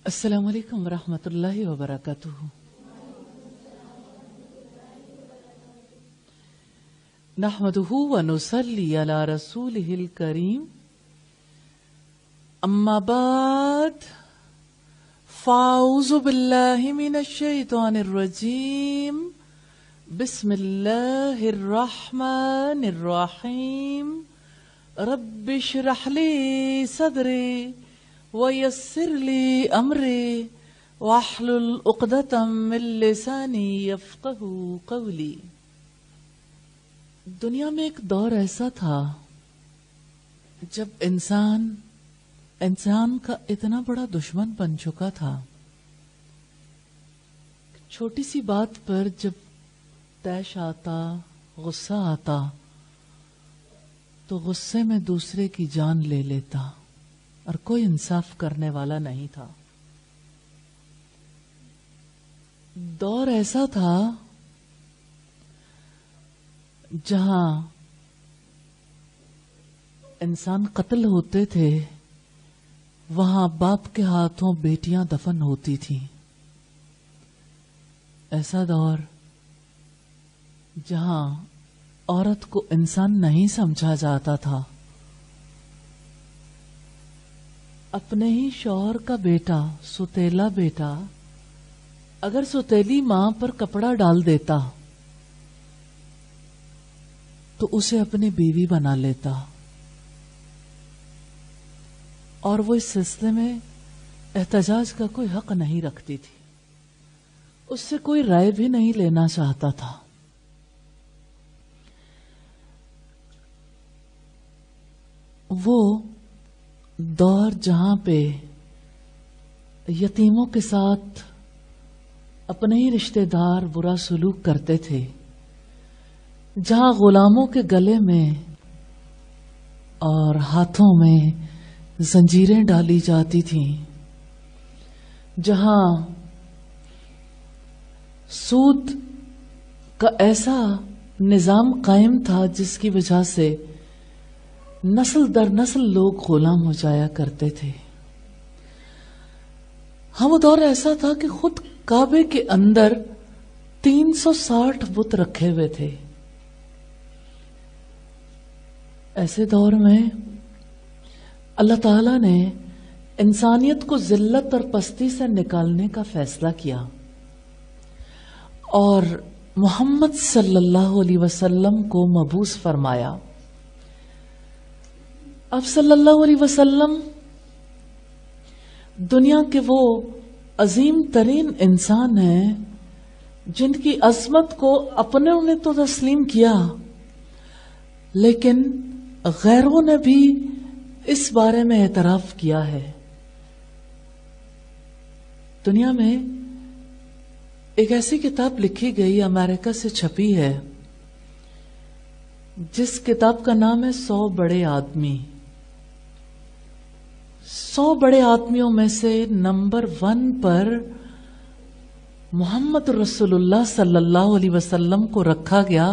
السلام علیکم ورحمۃ اللہ وبرکاتہ۔ نحمده ونصلی علی رسولہ الکریم، اما بعد فاعوذ باللہ من الشیطان الرجیم، بسم اللہ الرحمن الرحیم، رب اشرح لی صدری وَيَسِّرْ لِي أَمْرِي وَاحْلُلْ عُقْدَةً مِّن لِّسَانِي يَفْقَهُوا قَوْلِي۔ دنیا میں ایک دور ایسا تھا جب انسان کا اتنا بڑا دشمن بن چکا تھا، چھوٹی سی بات پر جب طیش آتا، غصہ آتا تو غصے میں دوسرے کی جان لے لیتا اور کوئی انصاف کرنے والا نہیں تھا۔ دور ایسا تھا جہاں انسان قتل ہوتے تھے، وہاں باپ کے ہاتھوں بیٹیاں دفن ہوتی تھیں۔ ایسا دور جہاں عورت کو انسان نہیں سمجھا جاتا تھا۔ اپنے ہی شوہر کا بیٹا، ستیلا بیٹا، اگر ستیلی ماں پر کپڑا ڈال دیتا تو اسے اپنی بیوی بنا لیتا، اور وہ اس سلسلے میں احتجاج کا کوئی حق نہیں رکھتی تھی، اس سے کوئی رائے بھی نہیں لینا چاہتا تھا۔ وہ دور جہاں پہ یتیموں کے ساتھ اپنے ہی رشتہ دار برا سلوک کرتے تھے، جہاں غلاموں کے گلے میں اور ہاتھوں میں زنجیریں ڈالی جاتی تھیں، جہاں سود کا ایسا نظام قائم تھا جس کی وجہ سے نسل در نسل لوگ غلام ہو جایا کرتے تھے۔ ہاں، وہ دور ایسا تھا کہ خود کعبے کے اندر 360 بت رکھے ہوئے تھے۔ ایسے دور میں اللہ تعالی نے انسانیت کو ذلت اور پستی سے نکالنے کا فیصلہ کیا، اور محمد صلی اللہ علیہ وسلم کو مبعوث فرمایا۔ اب صلی اللہ علیہ وسلم دنیا کے وہ عظیم ترین انسان ہیں جن کی عظمت کو اپنوں نے تو تسلیم کیا، لیکن غیروں نے بھی اس بارے میں اعتراف کیا ہے۔ دنیا میں ایک ایسی کتاب لکھی گئی، امریکہ سے چھپی ہے، جس کتاب کا نام ہے 100 بڑے آدمی۔ 100 بڑے آدمیوں میں سے نمبر 1 پر محمد رسول اللہ صلی اللہ علیہ وسلم کو رکھا گیا،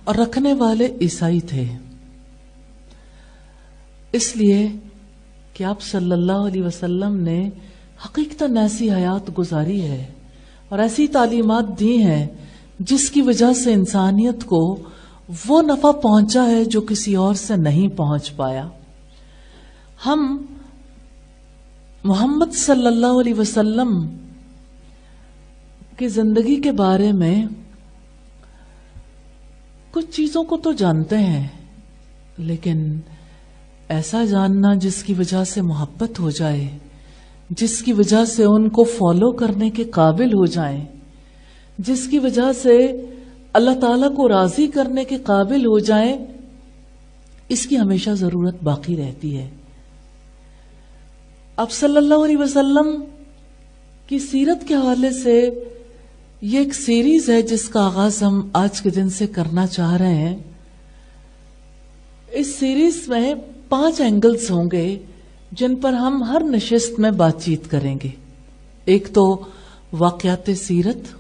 اور رکھنے والے عیسائی تھے، اس لیے کہ آپ صلی اللہ علیہ وسلم نے حقیقتاً ایسی حیات گزاری ہے اور ایسی تعلیمات دی ہیں جس کی وجہ سے انسانیت کو وہ نفع پہنچا ہے جو کسی اور سے نہیں پہنچ پایا۔ ہم محمد صلی اللہ علیہ وسلم کی زندگی کے بارے میں کچھ چیزوں کو تو جانتے ہیں، لیکن ایسا جاننا جس کی وجہ سے محبت ہو جائے، جس کی وجہ سے ان کو فالو کرنے کے قابل ہو جائیں، جس کی وجہ سے اللہ تعالیٰ کو راضی کرنے کے قابل ہو جائیں، اس کی ہمیشہ ضرورت باقی رہتی ہے۔ اب صلی اللہ علیہ وسلم کی سیرت کے حوالے سے یہ ایک سیریز ہے جس کا آغاز ہم آج کے دن سے کرنا چاہ رہے ہیں۔ اس سیریز میں 5 اینگلز ہوں گے جن پر ہم ہر نشست میں بات چیت کریں گے۔ ایک تو واقعات سیرت،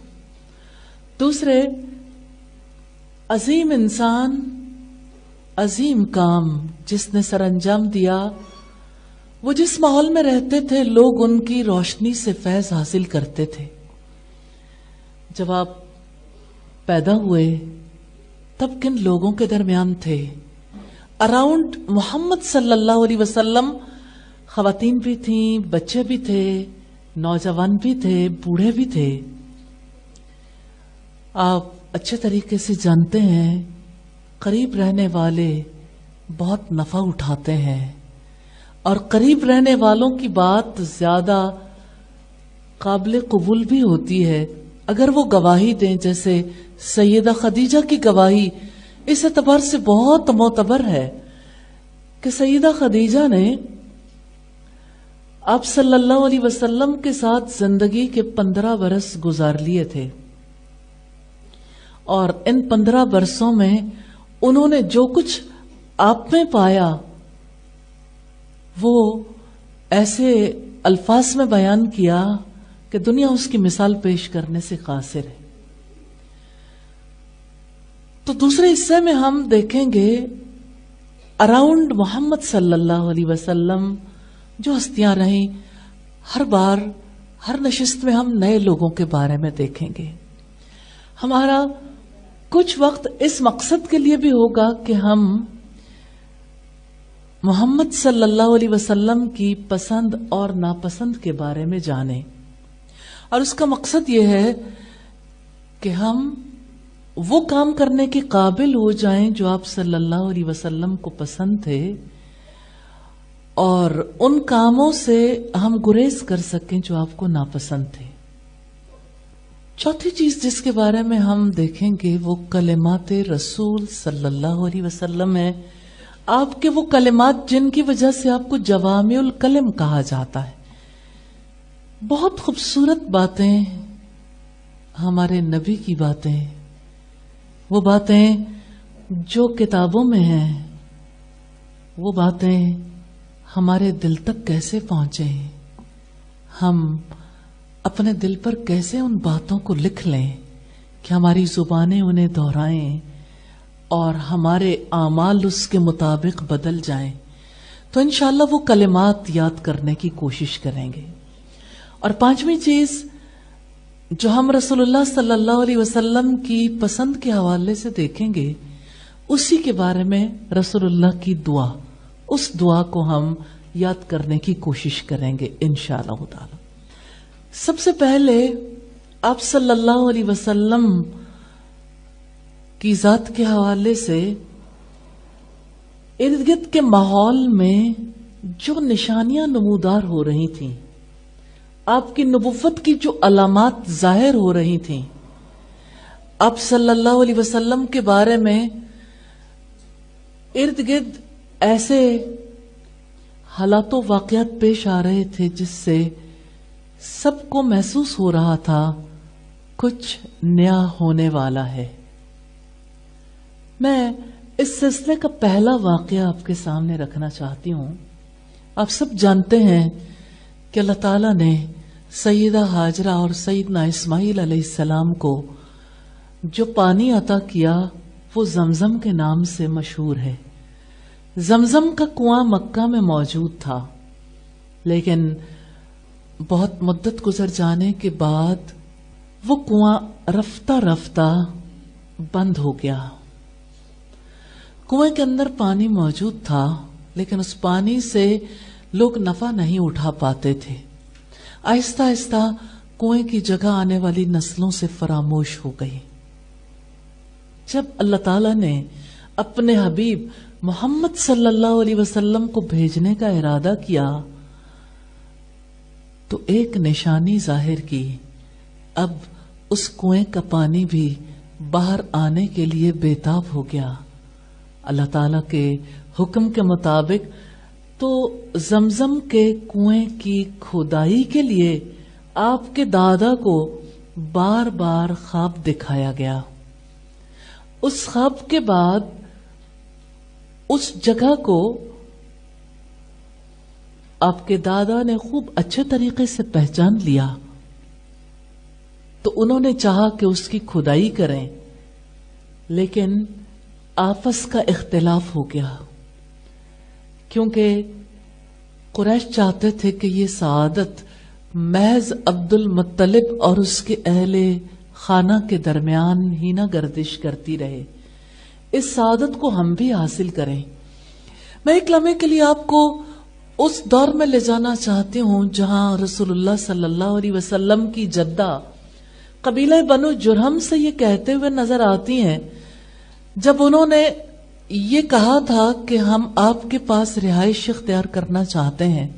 دوسرے عظیم انسان، عظیم کام جس نے سر انجام دیا وہ جس ماحول میں رہتے تھے لوگ ان کی روشنی سے فیض حاصل کرتے تھے. جب آپ پیدا ہوئے تب کن لوگوں کے درمیان تھے؟ اراؤنڈ محمد صلی اللہ علیہ وسلم خواتین بھی تھیں، بچے بھی تھے، نوجوان بھی تھے، بوڑھے بھی تھے. آپ اچھے طریقے سے جانتے ہیں قریب رہنے والے بہت نفع اٹھاتے ہیں، اور قریب رہنے والوں کی بات زیادہ قابل قبول بھی ہوتی ہے اگر وہ گواہی دیں. جیسے سیدہ خدیجہ کی گواہی اس اعتبار سے بہت معتبر ہے کہ سیدہ خدیجہ نے آپ صلی اللہ علیہ وسلم کے ساتھ زندگی کے 15 برس گزار لیے تھے، اور ان 15 برسوں میں انہوں نے جو کچھ آپ میں پایا وہ ایسے الفاظ میں بیان کیا کہ دنیا اس کی مثال پیش کرنے سے قاصر ہے. تو دوسرے حصے میں ہم دیکھیں گے اراؤنڈ محمد صلی اللہ علیہ وسلم جو ہستیاں رہیں. ہر بار ہر نشست میں ہم نئے لوگوں کے بارے میں دیکھیں گے. ہمارا کچھ وقت اس مقصد کے لیے بھی ہوگا کہ ہم محمد صلی اللہ علیہ وسلم کی پسند اور ناپسند کے بارے میں جانیں، اور اس کا مقصد یہ ہے کہ ہم وہ کام کرنے کے قابل ہو جائیں جو آپ صلی اللہ علیہ وسلم کو پسند تھے، اور ان کاموں سے ہم گریز کر سکیں جو آپ کو ناپسند تھے. چوتھی چیز جس کے بارے میں ہم دیکھیں گے وہ کلمات رسول صلی اللہ علیہ وسلم ہے. آپ کے وہ کلمات جن کی وجہ سے آپ کو جوامع الکلم کہا جاتا ہے. بہت خوبصورت باتیں ہمارے نبی کی باتیں، وہ باتیں جو کتابوں میں ہیں، وہ باتیں ہمارے دل تک کیسے پہنچے، ہم اپنے دل پر کیسے ان باتوں کو لکھ لیں کہ ہماری زبانیں انہیں دہرائیں اور ہمارے اعمال اس کے مطابق بدل جائیں. تو انشاءاللہ وہ کلمات یاد کرنے کی کوشش کریں گے. اور پانچویں چیز جو ہم رسول اللہ صلی اللہ علیہ وسلم کی پسند کے حوالے سے دیکھیں گے اسی کے بارے میں رسول اللہ کی دعا، اس دعا کو ہم یاد کرنے کی کوشش کریں گے انشاءاللہ تعالی. سب سے پہلے آپ صلی اللہ علیہ وسلم کی ذات کے حوالے سے ارد گرد کے ماحول میں جو نشانیاں نمودار ہو رہی تھیں، آپ کی نبوت کی جو علامات ظاہر ہو رہی تھیں، آپ صلی اللہ علیہ وسلم کے بارے میں ارد گرد ایسے حالات و واقعات پیش آ رہے تھے جس سے سب کو محسوس ہو رہا تھا کچھ نیا ہونے والا ہے. میں اس سلسلے کا پہلا واقعہ آپ کے سامنے رکھنا چاہتی ہوں. آپ سب جانتے ہیں کہ اللہ تعالیٰ نے سیدہ ہاجرہ اور سیدنا اسماعیل علیہ السلام کو جو پانی عطا کیا وہ زمزم کے نام سے مشہور ہے. زمزم کا کنواں مکہ میں موجود تھا، لیکن بہت مدت گزر جانے کے بعد وہ کنواں رفتہ رفتہ بند ہو گیا. کنویں کے اندر پانی موجود تھا لیکن اس پانی سے لوگ نفع نہیں اٹھا پاتے تھے. آہستہ آہستہ کنویں کی جگہ آنے والی نسلوں سے فراموش ہو گئی. جب اللہ تعالیٰ نے اپنے حبیب محمد صلی اللہ علیہ وسلم کو بھیجنے کا ارادہ کیا تو ایک نشانی ظاہر کی. اب اس کنویں کا پانی بھی باہر آنے کے لیے بےتاب ہو گیا. اللہ تعالیٰ کے حکم کے مطابق تو زمزم کے کنویں کی کھدائی کے لیے آپ کے دادا کو بار بار خواب دکھایا گیا. اس خواب کے بعد اس جگہ کو آپ کے دادا نے خوب اچھے طریقے سے پہچان لیا تو انہوں نے چاہا کہ اس کی کھدائی کریں، لیکن آپس کا اختلاف ہو گیا کیونکہ قریش چاہتے تھے کہ یہ سعادت محض عبد المطلب اور اس کے اہل خانہ کے درمیان ہی نہ گردش کرتی رہے، اس سعادت کو ہم بھی حاصل کریں۔ میں ایک لمحے کے لیے آپ کو اس دور میں لے جانا چاہتی ہوں جہاں رسول اللہ صلی اللہ علیہ وسلم کی جدہ قبیلہ بنو جرہم سے یہ کہتے ہوئے نظر آتی ہیں، جب انہوں نے یہ کہا تھا کہ ہم آپ کے پاس رہائش اختیار کرنا چاہتے ہیں،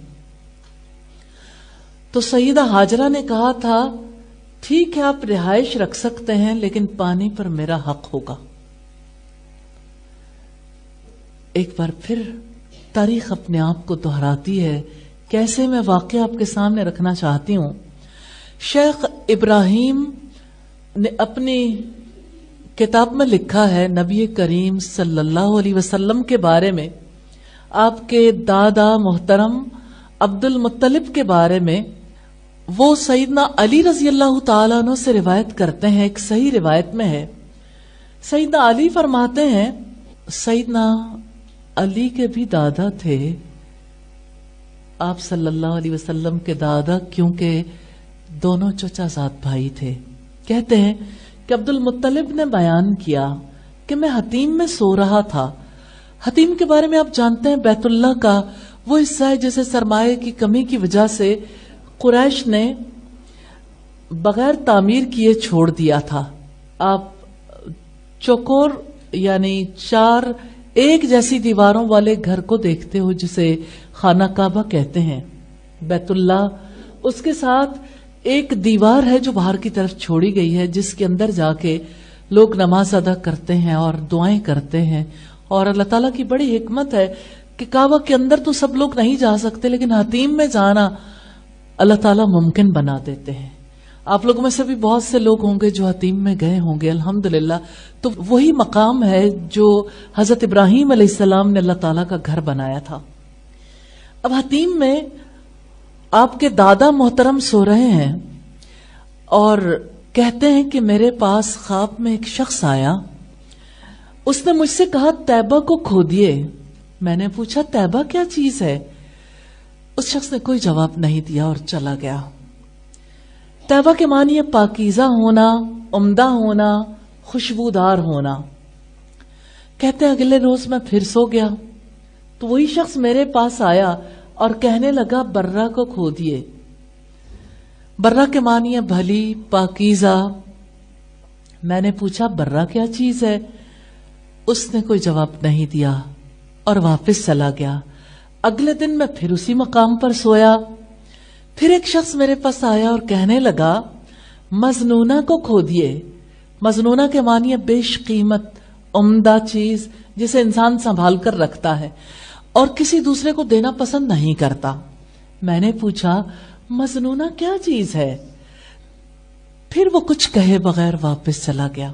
تو سیدہ ہاجرہ نے کہا تھا ٹھیک ہے آپ رہائش رکھ سکتے ہیں لیکن پانی پر میرا حق ہوگا۔ ایک بار پھر تاریخ اپنے آپ کو دہراتی ہے، کیسے میں واقعہ آپ کے سامنے رکھنا چاہتی ہوں۔ شیخ ابراہیم نے اپنی کتاب میں لکھا ہے نبی کریم صلی اللہ علیہ وسلم کے بارے میں، آپ کے دادا محترم عبد المطلب کے بارے میں، وہ سیدنا علی رضی اللہ تعالیٰ عنہ سے روایت کرتے ہیں، ایک صحیح روایت میں ہے۔ سیدنا علی فرماتے ہیں سیدنا علی کے بھی دادا تھے آپ صلی اللہ علیہ وسلم کے دادا، کیونکہ دونوں چچا زاد بھائی تھے۔ کہتے ہیں کہ عبد المطلب نے بیان کیا کہ میں حتیم میں سو رہا تھا۔ حتیم کے بارے میں آپ جانتے ہیں بیت اللہ کا وہ حصہ ہے جسے سرمایہ کی کمی کی وجہ سے قریش نے بغیر تعمیر کیے چھوڑ دیا تھا۔ آپ چوکور یعنی 4 ایک جیسی دیواروں والے گھر کو دیکھتے ہو جسے خانہ کعبہ کہتے ہیں، بیت اللہ، اس کے ساتھ ایک دیوار ہے جو باہر کی طرف چھوڑی گئی ہے جس کے اندر جا کے لوگ نماز ادا کرتے ہیں اور دعائیں کرتے ہیں۔ اور اللہ تعالیٰ کی بڑی حکمت ہے کہ کعبہ کے اندر تو سب لوگ نہیں جا سکتے لیکن حتیم میں جانا اللہ تعالیٰ ممکن بنا دیتے ہیں۔ آپ لوگوں میں سے بھی بہت سے لوگ ہوں گے جو حتیم میں گئے ہوں گے الحمدللہ۔ تو وہی مقام ہے جو حضرت ابراہیم علیہ السلام نے اللہ تعالیٰ کا گھر بنایا تھا۔ اب حتیم میں آپ کے دادا محترم سو رہے ہیں اور کہتے ہیں کہ میرے پاس خواب میں ایک شخص آیا، اس نے مجھ سے کہا طیبہ کو کھودیے۔ میں نے پوچھا طیبہ کیا چیز ہے؟ اس شخص نے کوئی جواب نہیں دیا اور چلا گیا۔ طیبہ کے معنی ہے پاکیزہ ہونا، عمدہ ہونا، خوشبودار ہونا۔ کہتے ہیں اگلے روز میں پھر سو گیا تو وہی شخص میرے پاس آیا اور کہنے لگا برہ کو کھودیے۔ برہ کے معنی ہے بھلی، پاکیزہ۔ میں نے پوچھا برہ کیا چیز ہے؟ اس نے کوئی جواب نہیں دیا اور واپس چلا گیا۔ اگلے دن میں پھر اسی مقام پر سویا، پھر ایک شخص میرے پاس آیا اور کہنے لگا مظنونہ کو کھودیے۔ مظنونہ کے معنی ہے بیش قیمت، عمدہ چیز جسے انسان سنبھال کر رکھتا ہے اور کسی دوسرے کو دینا پسند نہیں کرتا۔ میں نے پوچھا مظنونہ کیا چیز ہے؟ پھر وہ کچھ کہے بغیر واپس چلا گیا۔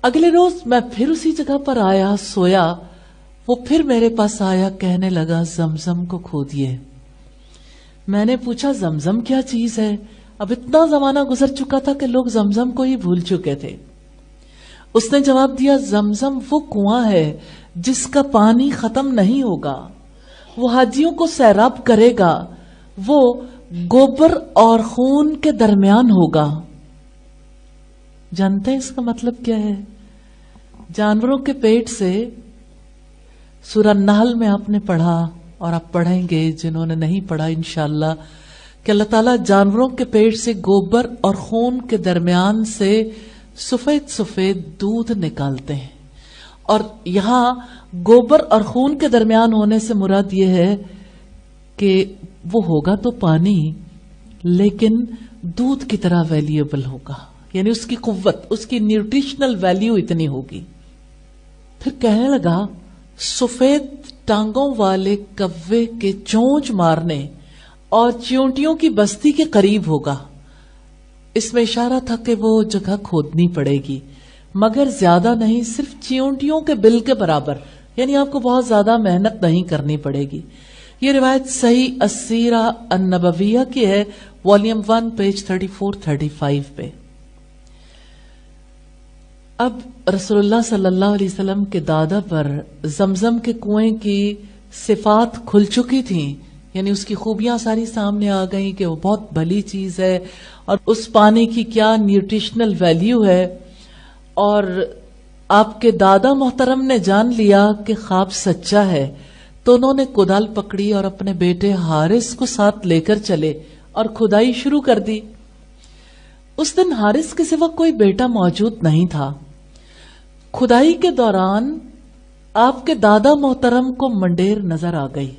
اگلے روز میں پھر اسی جگہ پر آیا، سویا، وہ پھر میرے پاس آیا، کہنے لگا زمزم کو کھودیے۔ میں نے پوچھا زمزم کیا چیز ہے؟ اب اتنا زمانہ گزر چکا تھا کہ لوگ زمزم کو ہی بھول چکے تھے۔ اس نے جواب دیا زمزم وہ کنواں ہے جس کا پانی ختم نہیں ہوگا، وہ حاجیوں کو سیراب کرے گا، وہ گوبر اور خون کے درمیان ہوگا۔ جانتے ہیں اس کا مطلب کیا ہے؟ جانوروں کے پیٹ سے سورہ نحل میں آپ نے پڑھا اور آپ پڑھیں گے جنہوں نے نہیں پڑھا انشاءاللہ کہ اللہ تعالیٰ جانوروں کے پیٹ سے گوبر اور خون کے درمیان سے سفید سفید دودھ نکالتے ہیں، اور یہاں گوبر اور خون کے درمیان ہونے سے مراد یہ ہے کہ وہ ہوگا تو پانی لیکن دودھ کی طرح ویلیوبل ہوگا، یعنی اس کی قوت، اس کی نیوٹریشنل ویلیو اتنی ہوگی۔ پھر کہنے لگا سفید ٹانگوں والے کوے کے چونچ مارنے اور چیونٹیوں کی بستی کے قریب ہوگا۔ اس میں اشارہ تھا کہ وہ جگہ کھودنی پڑے گی مگر زیادہ نہیں، صرف چیونٹیوں کے بل کے برابر، یعنی آپ کو بہت زیادہ محنت نہیں کرنی پڑے گی۔ یہ روایت صحیح السیرہ النبویہ کی ہے، والیوم 1 پیج 34-35 پہ۔ اب رسول اللہ صلی اللہ علیہ وسلم کے دادا پر زمزم کے کنویں کی صفات کھل چکی تھیں، یعنی اس کی خوبیاں ساری سامنے آ گئیں کہ وہ بہت بھلی چیز ہے اور اس پانی کی کیا نیوٹریشنل ویلیو ہے. اور آپ کے دادا محترم نے جان لیا کہ خواب سچا ہے تو انہوں نے کدال پکڑی اور اپنے بیٹے حارث کو ساتھ لے کر چلے اور کھدائی شروع کر دی. اس دن حارث کے سوا کوئی بیٹا موجود نہیں تھا. کھدائی کے دوران آپ کے دادا محترم کو منڈیر نظر آ گئی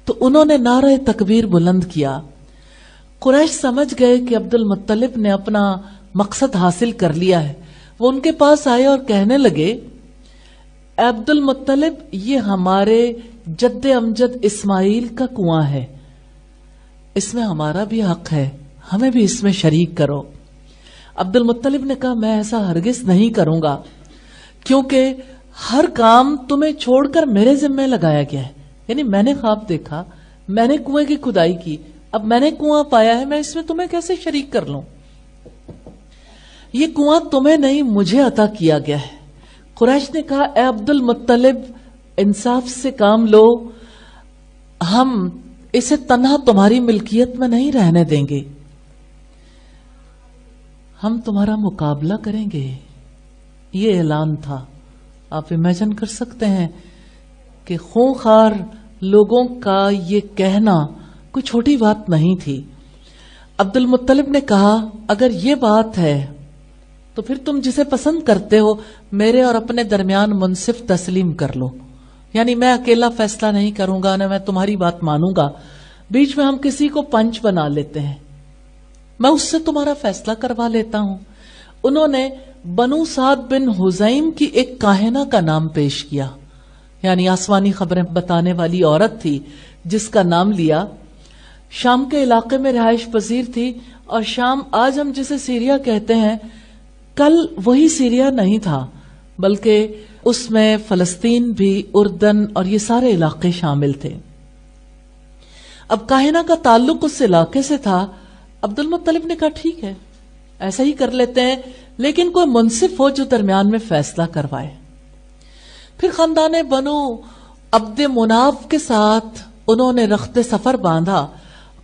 تو انہوں نے نعرہ تکبیر بلند کیا. قریش سمجھ گئے کہ عبد المطلب نے اپنا مقصد حاصل کر لیا ہے. وہ ان کے پاس آئے اور کہنے لگے، عبد المطلب، یہ ہمارے جد امجد اسماعیل کا کنواں ہے، اس میں ہمارا بھی حق ہے، ہمیں بھی اس میں شریک کرو. عبد المطلب نے کہا، میں ایسا ہرگز نہیں کروں گا، کیونکہ ہر کام تمہیں چھوڑ کر میرے ذمہ لگایا گیا ہے. یعنی میں نے خواب دیکھا، میں نے کنویں کی کھدائی کی، اب میں نے کنواں پایا ہے، میں اس میں تمہیں کیسے شریک کر لوں؟ یہ کنواں تمہیں نہیں مجھے عطا کیا گیا ہے. قریش نے کہا، اے عبد المطلب، انصاف سے کام لو، ہم اسے تنہا تمہاری ملکیت میں نہیں رہنے دیں گے، ہم تمہارا مقابلہ کریں گے. یہ اعلان تھا. آپ امیجن کر سکتے ہیں کہ خونخوار لوگوں کا یہ کہنا کوئی چھوٹی بات نہیں تھی. عبد المطلب نے کہا، اگر یہ بات ہے تو پھر تم جسے پسند کرتے ہو میرے اور اپنے درمیان منصف تسلیم کر لو. یعنی میں اکیلا فیصلہ نہیں کروں گا، نہ میں تمہاری بات مانوں گا، بیچ میں ہم کسی کو پنچ بنا لیتے ہیں، میں اس سے تمہارا فیصلہ کروا لیتا ہوں. انہوں نے بنو سعد بن حزیم کی ایک کاہنہ کا نام پیش کیا، یعنی آسمانی خبریں بتانے والی عورت تھی جس کا نام لیا. شام کے علاقے میں رہائش پذیر تھی، اور شام آج ہم جسے سیریا کہتے ہیں، کل وہی سیریا نہیں تھا، بلکہ اس میں فلسطین بھی، اردن اور یہ سارے علاقے شامل تھے. اب کاہنہ کا تعلق اس علاقے سے تھا. عبد المطلب نے کہا، ٹھیک ہے، ایسا ہی کر لیتے ہیں، لیکن کوئی منصف ہو جو درمیان میں فیصلہ کروائے. پھر خاندان بنو عبد مناف کے ساتھ انہوں نے رخت سفر باندھا.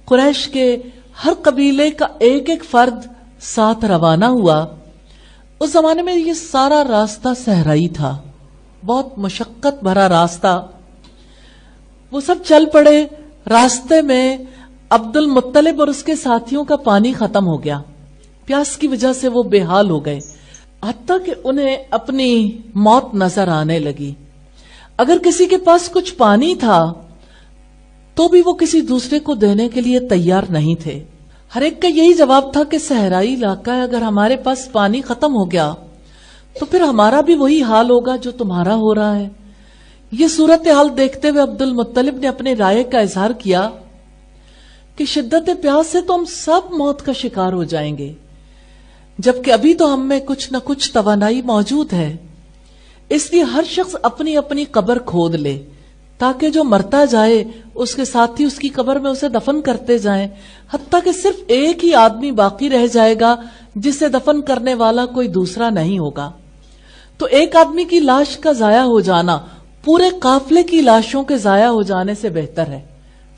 قریش کے ہر قبیلے کا ایک ایک فرد ساتھ روانہ ہوا. اس زمانے میں یہ سارا راستہ صحرائی تھا، بہت مشقت بھرا راستہ. وہ سب چل پڑے. راستے میں عبد المطلب اور اس کے ساتھیوں کا پانی ختم ہو گیا. پیاس کی وجہ سے وہ بے حال ہو گئے، حتیٰ کہ انہیں اپنی موت نظر آنے لگی. اگر کسی کے پاس کچھ پانی تھا تو بھی وہ کسی دوسرے کو دینے کے لیے تیار نہیں تھے. ہر ایک کا یہی جواب تھا کہ صحرائی علاقہ ہے، اگر ہمارے پاس پانی ختم ہو گیا تو پھر ہمارا بھی وہی حال ہوگا جو تمہارا ہو رہا ہے. یہ صورتحال دیکھتے ہوئے عبد المطلب نے اپنے رائے کا اظہار کیا کہ شدت پیاس سے تو ہم سب موت کا شکار ہو جائیں گے، جبکہ ابھی تو ہم میں کچھ نہ کچھ توانائی موجود ہے. اس لیے ہر شخص اپنی اپنی قبر کھود لے، تاکہ جو مرتا جائے اس کے ساتھی اس کی قبر میں اسے دفن کرتے جائیں، حتیٰ کہ صرف ایک ہی آدمی باقی رہ جائے گا جسے دفن کرنے والا کوئی دوسرا نہیں ہوگا. تو ایک آدمی کی لاش کا ضائع ہو جانا پورے قافلے کی لاشوں کے ضائع ہو جانے سے بہتر ہے.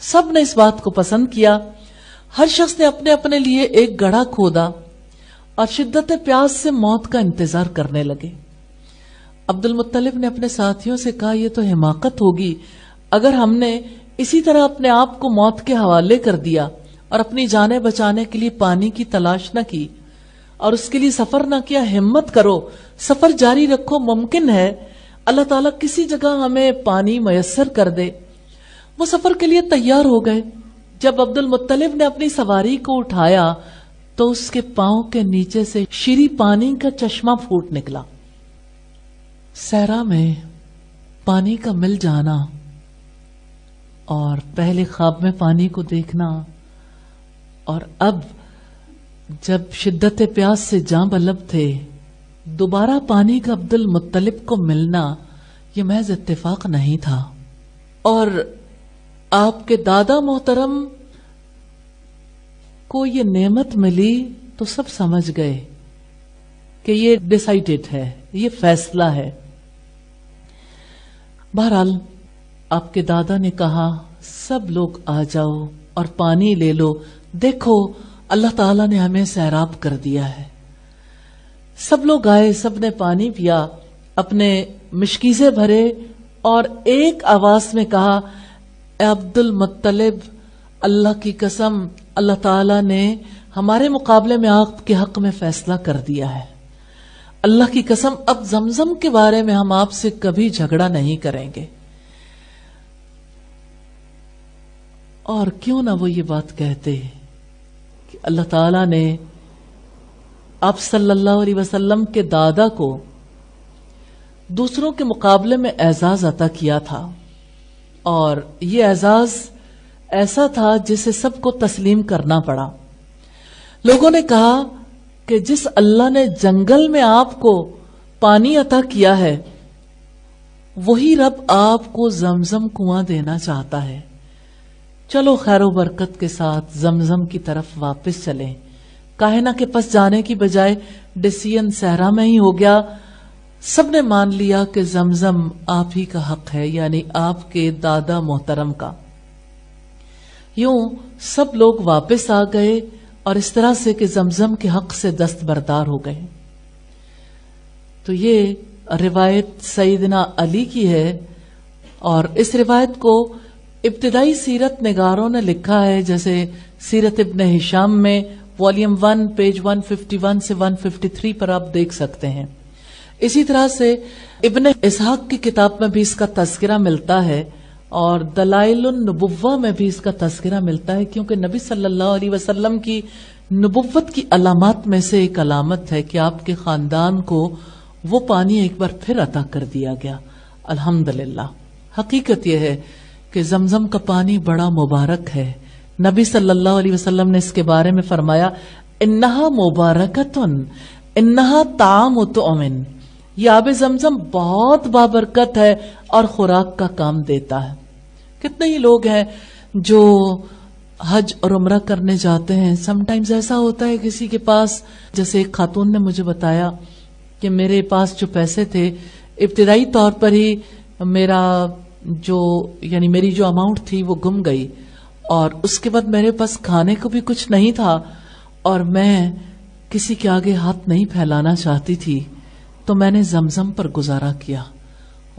سب نے اس بات کو پسند کیا. ہر شخص نے اپنے اپنے لیے ایک گڑھا کھودا اور شدت پیاس سے موت کا انتظار کرنے لگے. عبد المطلب نے اپنے ساتھیوں سے کہا، یہ تو حماقت ہوگی اگر ہم نے اسی طرح اپنے آپ کو موت کے حوالے کر دیا اور اپنی جانیں بچانے کے لیے پانی کی تلاش نہ کی اور اس کے لیے سفر نہ کیا. ہمت کرو، سفر جاری رکھو، ممکن ہے اللہ تعالیٰ کسی جگہ ہمیں پانی میسر کر دے. وہ سفر کے لیے تیار ہو گئے. جب عبد المطلب نے اپنی سواری کو اٹھایا تو اس کے پاؤں کے نیچے سے شیریں پانی کا چشمہ پھوٹ نکلا. صحرا میں پانی کا مل جانا اور پہلے خواب میں پانی کو دیکھنا، اور اب جب شدت پیاس سے جاں بلب تھے دوبارہ پانی کا عبد المطلب کو ملنا، یہ محض اتفاق نہیں تھا. اور آپ کے دادا محترم کو یہ نعمت ملی تو سب سمجھ گئے کہ یہ ڈیسائیڈڈ ہے، یہ فیصلہ ہے. بہرحال آپ کے دادا نے کہا سب لوگ آ جاؤ اور پانی لے لو، دیکھو اللہ تعالیٰ نے ہمیں سیراب کر دیا ہے۔ سب لوگ آئے، سب نے پانی پیا، اپنے مشکیزے بھرے اور ایک آواز میں کہا اے عبد المطلب، اللہ کی قسم اللہ تعالیٰ نے ہمارے مقابلے میں آپ کے حق میں فیصلہ کر دیا ہے۔ اللہ کی قسم اب زمزم کے بارے میں ہم آپ سے کبھی جھگڑا نہیں کریں گے۔ اور کیوں نہ وہ یہ بات کہتے کہ اللہ تعالیٰ نے آپ صلی اللہ علیہ وسلم کے دادا کو دوسروں کے مقابلے میں اعزاز عطا کیا تھا، اور یہ اعزاز ایسا تھا جسے سب کو تسلیم کرنا پڑا۔ لوگوں نے کہا کہ جس اللہ نے جنگل میں آپ کو پانی عطا کیا ہے، وہی رب آپ کو زمزم کنواں دینا چاہتا ہے، چلو خیر و برکت کے ساتھ زمزم کی طرف واپس چلیں۔ کاہنہ کے پاس جانے کی بجائے ڈیسیژن صحرا میں ہی ہو گیا۔ سب نے مان لیا کہ زمزم آپ ہی کا حق ہے، یعنی آپ کے دادا محترم کا۔ یوں سب لوگ واپس آ گئے اور اس طرح سے کہ زمزم کے حق سے دستبردار ہو گئے۔ تو یہ روایت سیدنا علی کی ہے، اور اس روایت کو ابتدائی سیرت نگاروں نے لکھا ہے، جیسے سیرت ابن ہشام میں والیوم 1 پیج 151 سے 153 پر آپ دیکھ سکتے ہیں۔ اسی طرح سے ابن اسحاق کی کتاب میں بھی اس کا تذکرہ ملتا ہے، اور دلائل النبوہ میں بھی اس کا تذکرہ ملتا ہے، کیونکہ نبی صلی اللہ علیہ وسلم کی نبوت کی علامات میں سے ایک علامت ہے کہ آپ کے خاندان کو وہ پانی ایک بار پھر عطا کر دیا گیا۔ الحمدللہ۔ حقیقت یہ ہے کہ زمزم کا پانی بڑا مبارک ہے۔ نبی صلی اللہ علیہ وسلم نے اس کے بارے میں فرمایا انہا مبارکتن انہا طعام طعم، یہ آب زمزم بہت بابرکت ہے اور خوراک کا کام دیتا ہے۔ کتنے ہی لوگ ہیں جو حج اور عمرہ کرنے جاتے ہیں، سم ٹائمز ایسا ہوتا ہے کسی کے پاس، جیسے ایک خاتون نے مجھے بتایا کہ میرے پاس جو پیسے تھے ابتدائی طور پر ہی میری جو اماؤنٹ تھی وہ گم گئی، اور اس کے بعد میرے پاس کھانے کو بھی کچھ نہیں تھا، اور میں کسی کے آگے ہاتھ نہیں پھیلانا چاہتی تھی، تو میں نے زمزم پر گزارا کیا،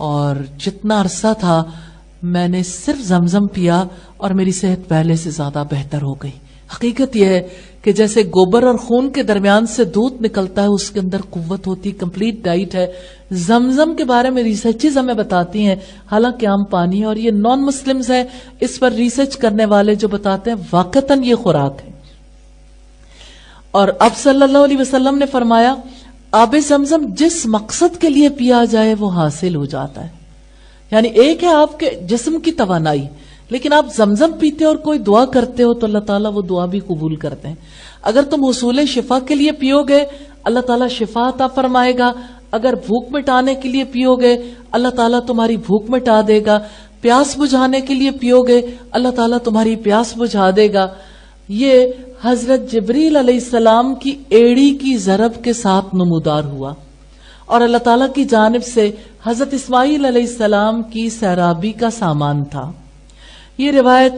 اور جتنا عرصہ تھا میں نے صرف زمزم پیا اور میری صحت پہلے سے زیادہ بہتر ہو گئی۔ حقیقت یہ ہے کہ جیسے گوبر اور خون کے درمیان سے دودھ نکلتا ہے، اس کے اندر قوت ہوتی، کمپلیٹ ڈائٹ ہے۔ زمزم کے بارے میں ریسرچز ہمیں بتاتی ہیں، حالانکہ عام پانی ہے، اور یہ نان مسلمز ہیں، اس پر ریسرچ کرنے والے جو بتاتے ہیں واقعتاً یہ خوراک ہے۔ اور اب صلی اللہ علیہ وسلم نے فرمایا آب زمزم جس مقصد کے لیے پیا جائے وہ حاصل ہو جاتا ہے۔ یعنی ایک ہے آپ کے جسم کی توانائی، لیکن آپ زمزم پیتے اور کوئی دعا کرتے ہو تو اللہ تعالیٰ وہ دعا بھی قبول کرتے ہیں۔ اگر تم حصول شفا کے لیے پیو گے اللہ تعالیٰ شفا عطا فرمائے گا، اگر بھوک مٹانے کے لیے پیو گے اللہ تعالیٰ تمہاری بھوک مٹا دے گا، پیاس بجھانے کے لیے پیو گے اللہ تعالیٰ تمہاری پیاس بجھا دے گا۔ یہ حضرت جبریل علیہ السلام کی ایڑی کی ضرب کے ساتھ نمودار ہوا، اور اللہ تعالیٰ کی جانب سے حضرت اسماعیل علیہ السلام کی سیرابی کا سامان تھا۔ یہ روایت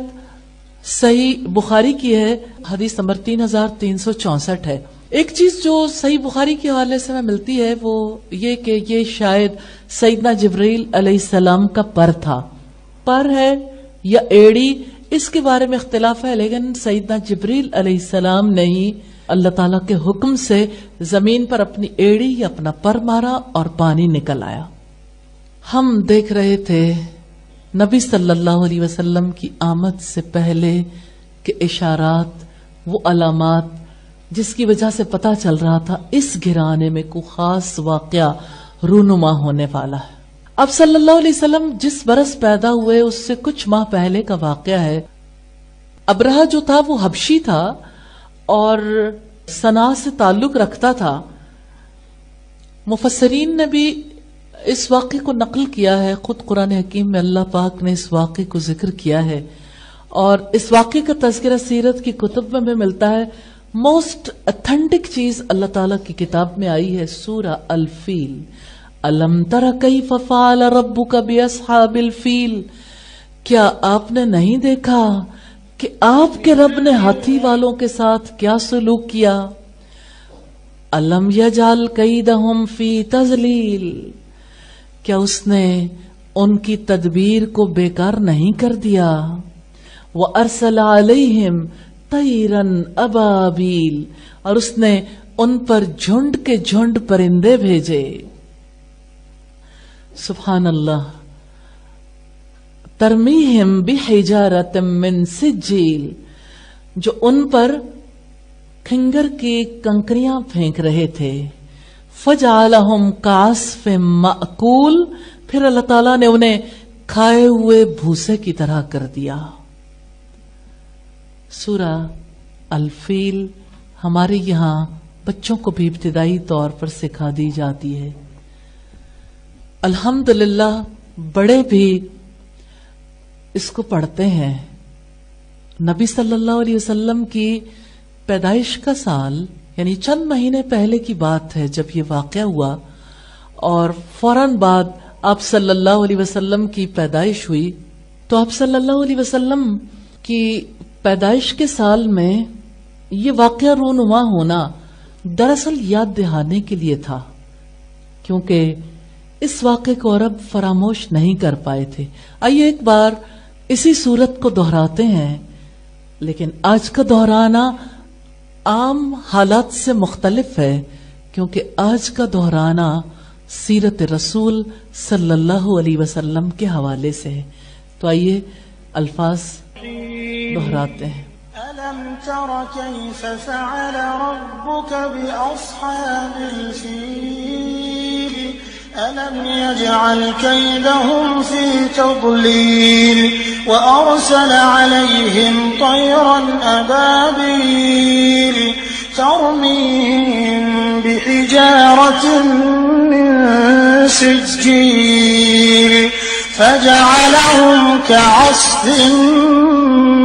صحیح بخاری کی ہے، حدیث نمبر 3364 ہے۔ ایک چیز جو صحیح بخاری کے حوالے سے میں ملتی ہے وہ یہ کہ یہ شاید سیدنا جبریل علیہ السلام کا پر تھا، پر ہے یا ایڑی اس کے بارے میں اختلاف ہے، لیکن سیدنا جبریل علیہ السلام نے ہی اللہ تعالیٰ کے حکم سے زمین پر اپنی ایڑی یا اپنا پر مارا اور پانی نکل آیا۔ ہم دیکھ رہے تھے نبی صلی اللہ علیہ وسلم کی آمد سے پہلے کے اشارات، وہ علامات جس کی وجہ سے پتہ چل رہا تھا اس گھرانے میں کوئی خاص واقعہ رونما ہونے والا ہے۔ اب صلی اللہ علیہ وسلم جس برس پیدا ہوئے اس سے کچھ ماہ پہلے کا واقعہ ہے۔ ابرہہ جو تھا وہ حبشی تھا اور صنعاء سے تعلق رکھتا تھا۔ مفسرین نے بھی اس واقعے کو نقل کیا ہے، خود قرآن حکیم میں اللہ پاک نے اس واقعے کو ذکر کیا ہے، اور اس واقعے کا تذکرہ سیرت کی کتب میں بھی ملتا ہے۔ موسٹ اتھینٹک چیز اللہ تعالیٰ کی کتاب میں آئی ہے سورہ الفیل، الم تر کیف فعل ربک باصحاب الفیل، کیا آپ نے نہیں دیکھا کہ آپ کے رب نے ہاتھی والوں کے ساتھ کیا سلوک کیا؟ الم یجعل کیدہم فی تضلیل، کیا اس نے ان کی تدبیر کو بیکار نہیں کر دیا؟ وَأَرْسَلَ عَلَيْهِمْ طَيْرًا أَبَابِيلَ، اور اس نے ان پر جھنڈ کے جھنڈ پرندے بھیجے۔ سبحان اللہ۔ ترمیہم بحجارۃ من سجیل، جو ان پر کھنگر کی کنکریاں پھینک رہے تھے۔ فجعلہم کعصف مأکول، پھر اللہ تعالیٰ نے انہیں کھائے ہوئے بھوسے کی طرح کر دیا۔ سورہ الفیل ہمارے یہاں بچوں کو بھی ابتدائی طور پر سکھا دی جاتی ہے۔ الحمدللہ بڑے بھی اس کو پڑھتے ہیں۔ نبی صلی اللہ علیہ وسلم کی پیدائش کا سال، یعنی چند مہینے پہلے کی بات ہے جب یہ واقعہ ہوا، اور فوراً بعد آپ صلی اللہ علیہ وسلم کی پیدائش ہوئی، تو آپ صلی اللہ علیہ وسلم کی پیدائش کے سال میں یہ واقعہ رونما ہونا دراصل یاد دہانے کے لیے تھا، کیونکہ اس واقعے کو عرب فراموش نہیں کر پائے تھے۔ آئیے ایک بار اسی صورت کو دہراتے ہیں، لیکن آج کا دہرانا عام حالات سے مختلف ہے، کیونکہ آج کا دہرانا سیرت رسول صلی اللہ علیہ وسلم کے حوالے سے ہے۔ تو آئیے الفاظ دہراتے ہیں۔ أَلَمْ تَرَ كَيْفَ فَعَلَ رَبُّكَ بِأَصْحَابِ الْفِيلِ أَلَمْ يَجْعَلْ كَيْدَهُمْ فِي تَضْلِيلٍ وَأَرْسَلَ عَلَيْهِمْ طَيْرًا أَبَابِيلَ تَرْمِيهِمْ بِحِجَارَةٍ مِّن سِجِّيلٍ فَجَعَلَهُمْ كَعَصْفٍ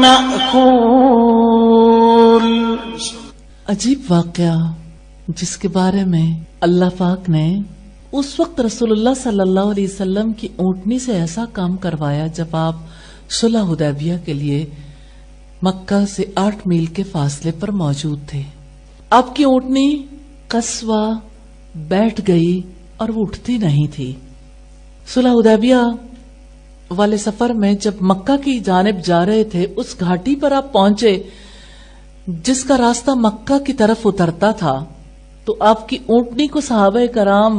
مأکول۔ عجیب واقعہ جس کے بارے میں اللہ پاک نے اس وقت رسول اللہ صلی اللہ علیہ وسلم کی اونٹنی سے ایسا کام کروایا جب آپ صلح حدیبیہ کے لیے مکہ سے 8 میل کے فاصلے پر موجود تھے۔ آپ کی اونٹنی قصوہ بیٹھ گئی اور وہ اٹھتی نہیں تھی۔ صلح حدیبیہ والے سفر میں جب مکہ کی جانب جا رہے تھے، اس گھاٹی پر آپ پہنچے جس کا راستہ مکہ کی طرف اترتا تھا، تو آپ کی اونٹنی کو صحابہ کرام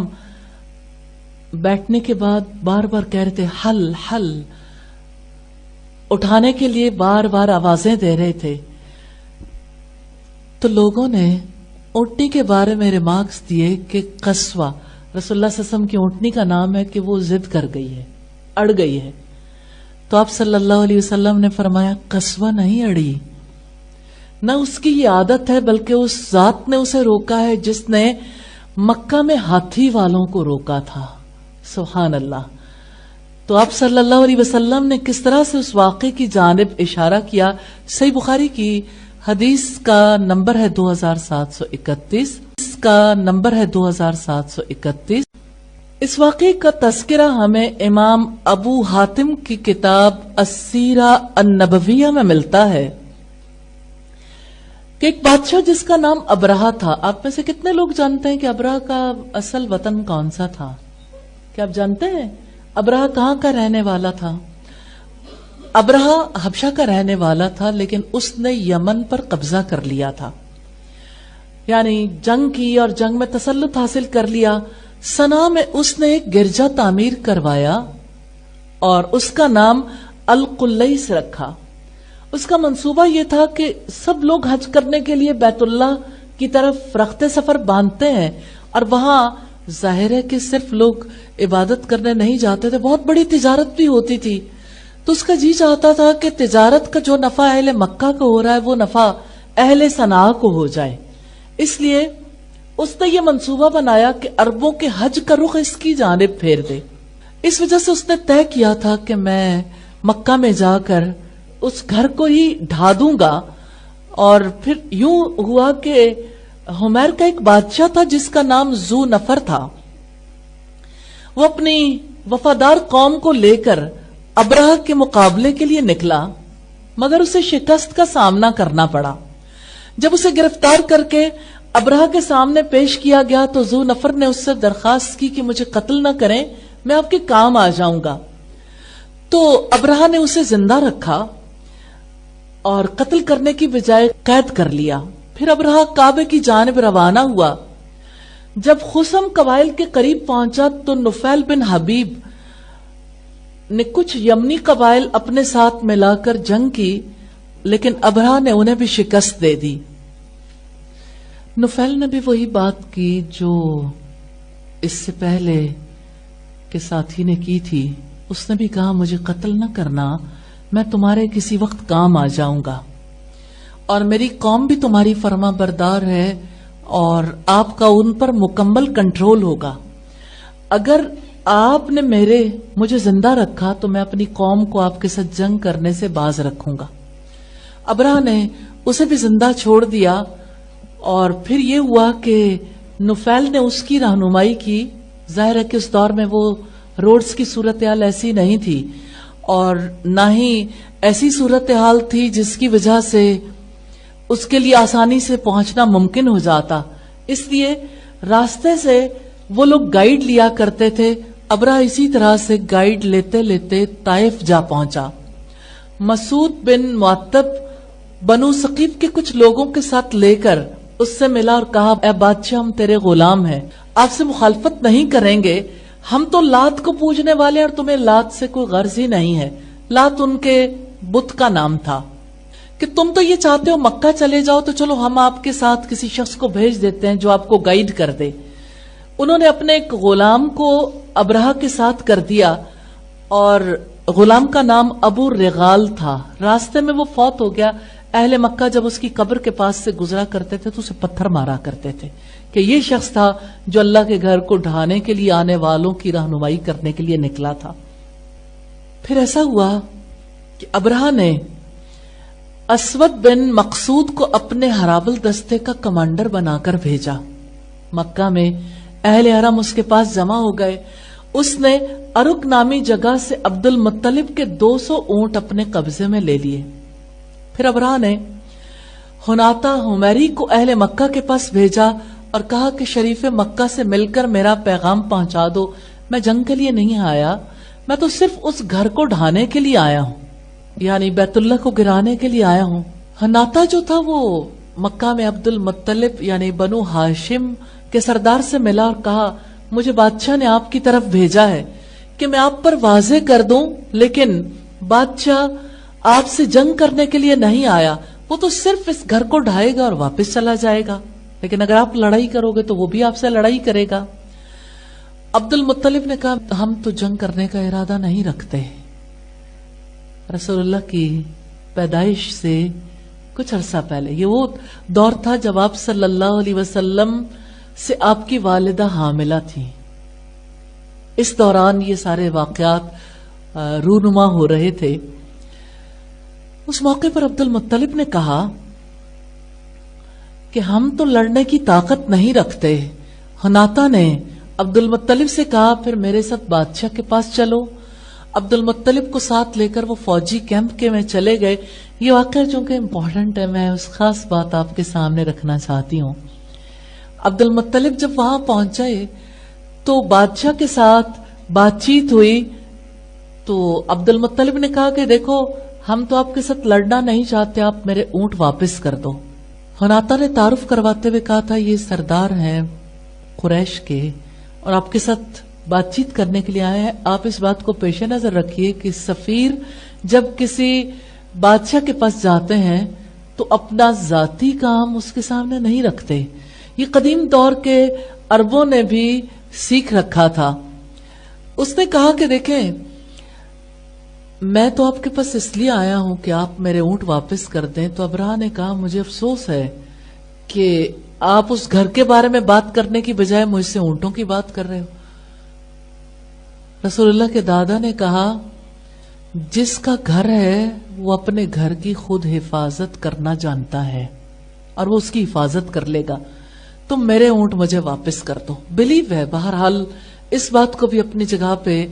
بیٹھنے کے بعد بار بار کہہ رہے تھے حل حل، اٹھانے کے لیے بار بار آوازیں دے رہے تھے۔ تو لوگوں نے اونٹنی کے بارے میں ریمارکس دیے کہ قصوہ، رسول اللہ صلی اللہ علیہ وسلم کی اونٹنی کا نام ہے کہ وہ ضد کر گئی ہے، اڑ گئی ہے۔ تو آپ صلی اللہ علیہ وسلم نے فرمایا قصوہ نہیں اڑی، نہ اس کی یہ عادت ہے، بلکہ اس ذات نے اسے روکا ہے جس نے مکہ میں ہاتھی والوں کو روکا تھا۔ سبحان اللہ۔ تو آپ صلی اللہ علیہ وسلم نے کس طرح سے اس واقعے کی جانب اشارہ کیا۔ صحیح بخاری کی حدیث کا نمبر ہے 2731، اس کا نمبر ہے 2731۔ اس واقعے کا تذکرہ ہمیں امام ابو حاتم کی کتاب السیرہ النبویہ میں ملتا ہے کہ ایک بادشاہ جس کا نام ابرہہ تھا۔ آپ میں سے کتنے لوگ جانتے ہیں کہ ابرہہ کا اصل وطن کون سا تھا؟ کیا آپ جانتے ہیں ابرہہ کہاں کا رہنے والا تھا؟ ابرہہ حبشہ کا رہنے والا تھا، لیکن اس نے یمن پر قبضہ کر لیا تھا، یعنی جنگ کی اور جنگ میں تسلط حاصل کر لیا۔ سنا میں اس نے ایک گرجا تعمیر کروایا اور اس کا نام القلیس رکھا۔ اس کا منصوبہ یہ تھا کہ سب لوگ حج کرنے کے لیے بیت اللہ کی طرف رخت سفر باندھتے ہیں، اور وہاں ظاہر ہے کہ صرف لوگ عبادت کرنے نہیں جاتے تھے، بہت بڑی تجارت بھی ہوتی تھی۔ تو اس کا جی چاہتا تھا کہ تجارت کا جو نفع اہل مکہ کو ہو رہا ہے وہ نفع اہل صنعاء کو ہو جائے، اس لیے اس نے یہ منصوبہ بنایا کہ عربوں کے حج کا رخ اس کی جانب پھیر دے۔ اس وجہ سے اس نے طے کیا تھا کہ میں مکہ میں جا کر اس گھر کو ہی ڈھا دوں گا۔ اور پھر یوں ہوا کہ حمیر کا ایک بادشاہ تھا جس کا نام ذو نفر تھا، وہ اپنی وفادار قوم کو لے کر ابرہہ کے مقابلے کے لیے نکلا، مگر اسے شکست کا سامنا کرنا پڑا۔ جب اسے گرفتار کر کے ابرہہ کے سامنے پیش کیا گیا تو ذو نفر نے اس سے درخواست کی کہ مجھے قتل نہ کریں، میں آپ کے کام آ جاؤں گا۔ تو ابرہہ نے اسے زندہ رکھا اور قتل کرنے کی بجائے قید کر لیا۔ پھر ابرہہ کعبے کی جانب روانہ ہوا۔ جب خثم قبائل کے قریب پہنچا تو نفیل بن حبیب نے کچھ یمنی قبائل اپنے ساتھ ملا کر جنگ کی، لیکن ابرہہ نے انہیں بھی شکست دے دی۔ نفیل نے بھی وہی بات کی جو اس سے پہلے کے ساتھی نے کی تھی۔ اس نے بھی کہا مجھے قتل نہ کرنا، میں تمہارے کسی وقت کام آ جاؤں گا، اور میری قوم بھی تمہاری فرما بردار ہے اور آپ کا ان پر مکمل کنٹرول ہوگا۔ اگر آپ نے مجھے زندہ رکھا تو میں اپنی قوم کو آپ کے ساتھ جنگ کرنے سے باز رکھوں گا۔ ابرہہ نے اسے بھی زندہ چھوڑ دیا، اور پھر یہ ہوا کہ نفیل نے اس کی رہنمائی کی۔ ظاہر ہے کہ اس دور میں وہ روڈز کی صورتحال ایسی نہیں تھی، اور نہ ہی ایسی صورتحال تھی جس کی وجہ سے اس کے لیے آسانی سے پہنچنا ممکن ہو جاتا۔ اس لیے راستے سے وہ لوگ گائیڈ لیا کرتے تھے۔ ابرہہ اسی طرح سے گائیڈ لیتے لیتے طائف جا پہنچا۔ مسعود بن معتب بنو ثقیف کے کچھ لوگوں کے ساتھ لے کر اس سے ملا اور کہا اے بادشاہ، ہم تیرے غلام ہیں، آپ سے مخالفت نہیں کریں گے۔ ہم تو لات کو پوجنے والے اور تمہیں لات سے کوئی غرض ہی نہیں ہے۔ لات ان کے بت کا نام تھا کہ تم تو یہ چاہتے ہو مکہ چلے جاؤ، تو چلو ہم آپ کے ساتھ کسی شخص کو بھیج دیتے ہیں جو آپ کو گائیڈ کر دے۔ انہوں نے اپنے ایک غلام کو ابرہہ کے ساتھ کر دیا، اور غلام کا نام ابو رغال تھا۔ راستے میں وہ فوت ہو گیا۔ اہل مکہ جب اس کی قبر کے پاس سے گزرا کرتے تھے تو اسے پتھر مارا کرتے تھے کہ یہ شخص تھا جو اللہ کے گھر کو ڈھانے کے لیے آنے والوں کی رہنمائی کرنے کے لیے نکلا تھا۔ پھر ایسا ہوا کہ ابرہہ نے اسود بن مقصود کو اپنے ہرابل دستے کا کمانڈر بنا کر بھیجا۔ مکہ میں اہل حرم اس کے پاس جمع ہو گئے۔ اس نے ارک نامی جگہ سے عبد المطلب کے 200 اونٹ اپنے قبضے میں لے لیے۔ پھر ابرہہ نے حناطہ حمیری کو اہل مکہ کے پاس بھیجا اور کہا کہ شریف مکہ سے مل کر میرا پیغام پہنچا دو، میں جنگ کے لیے نہیں آیا، میں تو صرف اس گھر کو ڈھانے کے لیے آیا ہوں، یعنی بیت اللہ کو گرانے کے لیے آیا ہوں۔ حناطہ جو تھا وہ مکہ میں عبد المطلب یعنی بنو ہاشم کے سردار سے ملا اور کہا مجھے بادشاہ نے آپ کی طرف بھیجا ہے کہ میں آپ پر واضح کر دوں، لیکن بادشاہ آپ سے جنگ کرنے کے لیے نہیں آیا، وہ تو صرف اس گھر کو ڈھائے گا اور واپس چلا جائے گا، لیکن اگر آپ لڑائی کرو گے تو وہ بھی آپ سے لڑائی کرے گا۔ عبد المطلب نے کہا ہم تو جنگ کرنے کا ارادہ نہیں رکھتے۔ رسول اللہ کی پیدائش سے کچھ عرصہ پہلے، یہ وہ دور تھا جب آپ صلی اللہ علیہ وسلم سے آپ کی والدہ حاملہ تھی۔ اس دوران یہ سارے واقعات رونما ہو رہے تھے۔ اس موقع پر عبد المطلب نے کہا کہ ہم تو لڑنے کی طاقت نہیں رکھتے۔ حناطہ نے عبد المطلب سے کہا پھر میرے ساتھ بادشاہ کے پاس چلو۔ عبد المطلب کو ساتھ لے کر وہ فوجی کیمپ کے میں چلے گئے۔ یہ واقعہ چونکہ امپورٹنٹ ہے، میں اس خاص بات آپ کے سامنے رکھنا چاہتی ہوں۔ عبد المطلب جب وہاں پہنچے تو بادشاہ کے ساتھ بات چیت ہوئی، تو عبد المطلب نے کہا کہ دیکھو ہم تو آپ کے ساتھ لڑنا نہیں چاہتے، آپ میرے اونٹ واپس کر دو۔ حناطہ نے تعارف کرواتے ہوئے کہا تھا یہ سردار ہیں قریش کے اور آپ کے ساتھ بات چیت کرنے کے لیے آئے ہیں۔ آپ اس بات کو پیش نظر رکھیے کہ سفیر جب کسی بادشاہ کے پاس جاتے ہیں تو اپنا ذاتی کام اس کے سامنے نہیں رکھتے۔ یہ قدیم دور کے عربوں نے بھی سیکھ رکھا تھا۔ اس نے کہا کہ دیکھیں میں تو آپ کے پاس اس لیے آیا ہوں کہ آپ میرے اونٹ واپس کر دیں۔ تو ابرہہ نے کہا مجھے افسوس ہے کہ آپ اس گھر کے بارے میں بات کرنے کی بجائے مجھ سے اونٹوں کی بات کر رہے ہو۔ رسول اللہ کے دادا نے کہا جس کا گھر ہے وہ اپنے گھر کی خود حفاظت کرنا جانتا ہے اور وہ اس کی حفاظت کر لے گا، تم میرے اونٹ مجھے واپس کر دو۔ بلیو ہے، بہرحال اس بات کو بھی اپنی جگہ پہ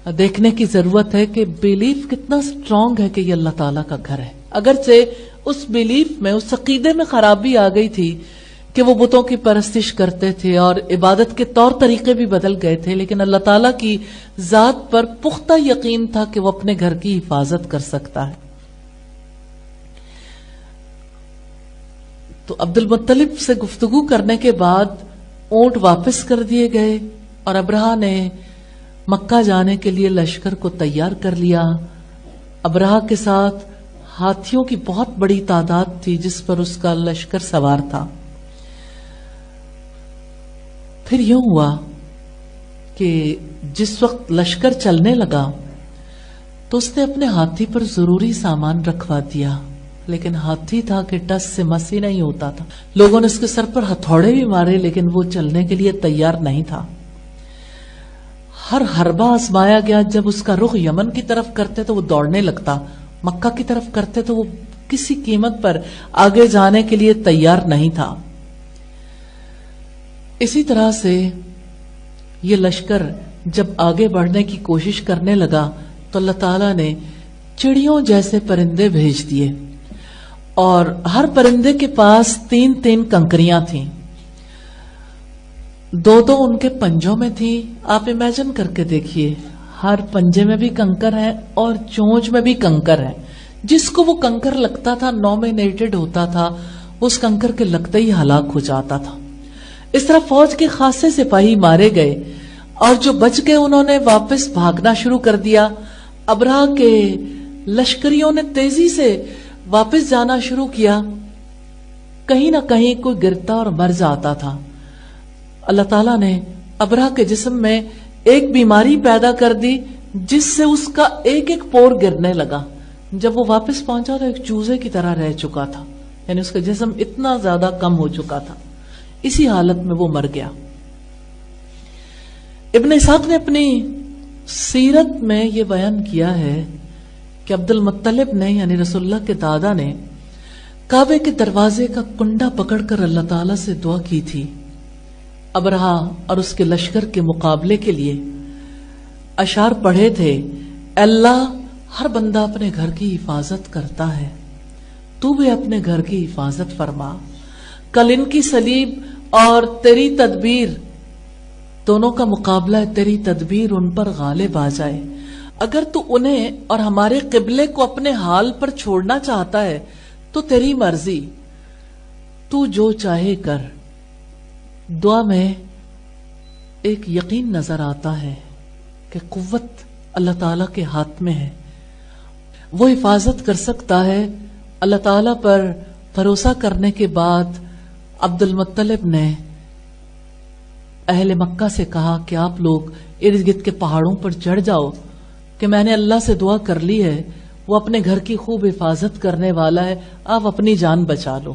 دیکھنے کی ضرورت ہے کہ بیلیف کتنا سٹرونگ ہے کہ یہ اللہ تعالیٰ کا گھر ہے. اگرچہ اس بیلیف میں، اس عقیدے میں خرابی آ گئی تھی کہ وہ بتوں کی پرستش کرتے تھے اور عبادت کے طور طریقے بھی بدل گئے تھے، لیکن اللہ تعالیٰ کی ذات پر پختہ یقین تھا کہ وہ اپنے گھر کی حفاظت کر سکتا ہے. تو عبد المطلب سے گفتگو کرنے کے بعد اونٹ واپس کر دیے گئے اور ابرہہ نے مکہ جانے کے لیے لشکر کو تیار کر لیا. ابرہہ کے ساتھ ہاتھیوں کی بہت بڑی تعداد تھی جس پر اس کا لشکر سوار تھا. پھر یوں ہوا کہ جس وقت لشکر چلنے لگا تو اس نے اپنے ہاتھی پر ضروری سامان رکھوا دیا، لیکن ہاتھی تھا کہ ٹس سے مسی نہیں ہوتا تھا. لوگوں نے اس کے سر پر ہتھوڑے بھی مارے لیکن وہ چلنے کے لیے تیار نہیں تھا. ہر حربہ آزمایا گیا. جب اس کا رخ یمن کی طرف کرتے تو وہ دوڑنے لگتا، مکہ کی طرف کرتے تو وہ کسی قیمت پر آگے جانے کے لیے تیار نہیں تھا. اسی طرح سے یہ لشکر جب آگے بڑھنے کی کوشش کرنے لگا تو اللہ تعالیٰ نے چڑیوں جیسے پرندے بھیج دیے اور ہر پرندے کے پاس 3 کنکریاں تھیں. 2 ان کے پنجوں میں تھی. آپ امیجن کر کے دیکھیے، ہر پنجے میں بھی کنکر ہے اور چونچ میں بھی کنکر ہے. جس کو وہ کنکر لگتا تھا نومینیٹڈ ہوتا تھا، اس کنکر کے لگتے ہی ہلاک ہو جاتا تھا. اس طرح فوج کے خاصے سپاہی مارے گئے اور جو بچ گئے انہوں نے واپس بھاگنا شروع کر دیا. ابرہہ کے لشکریوں نے تیزی سے واپس جانا شروع کیا. کہیں نہ کہیں کوئی گرتا اور مر جاتا تھا. اللہ تعالیٰ نے ابرہہ کے جسم میں ایک بیماری پیدا کر دی جس سے اس کا ایک پور گرنے لگا. جب وہ واپس پہنچا تو ایک چوزے کی طرح رہ چکا تھا، یعنی اس کا جسم اتنا زیادہ کم ہو چکا تھا. اسی حالت میں وہ مر گیا. ابن اسحاق نے اپنی سیرت میں یہ بیان کیا ہے کہ عبد المطلب نے یعنی رسول اللہ کے دادا نے کعبے کے دروازے کا کنڈا پکڑ کر اللہ تعالیٰ سے دعا کی تھی ابرہہ اور اس کے لشکر کے مقابلے کے لیے. اشعار پڑھے تھے، اللہ ہر بندہ اپنے گھر کی حفاظت کرتا ہے، تو بھی اپنے گھر کی حفاظت فرما. کل ان کی صلیب اور تیری تدبیر دونوں کا مقابلہ ہے، تیری تدبیر ان پر غالب آ جائے. اگر تو انہیں اور ہمارے قبلے کو اپنے حال پر چھوڑنا چاہتا ہے تو تیری مرضی، تو جو چاہے کر. دعا میں ایک یقین نظر آتا ہے کہ قوت اللہ تعالیٰ کے ہاتھ میں ہے، وہ حفاظت کر سکتا ہے. اللہ تعالیٰ پر بھروسہ کرنے کے بعد عبد المطلب نے اہل مکہ سے کہا کہ آپ لوگ ارد گرد کے پہاڑوں پر چڑھ جاؤ کہ میں نے اللہ سے دعا کر لی ہے، وہ اپنے گھر کی خوب حفاظت کرنے والا ہے، آپ اپنی جان بچا لو.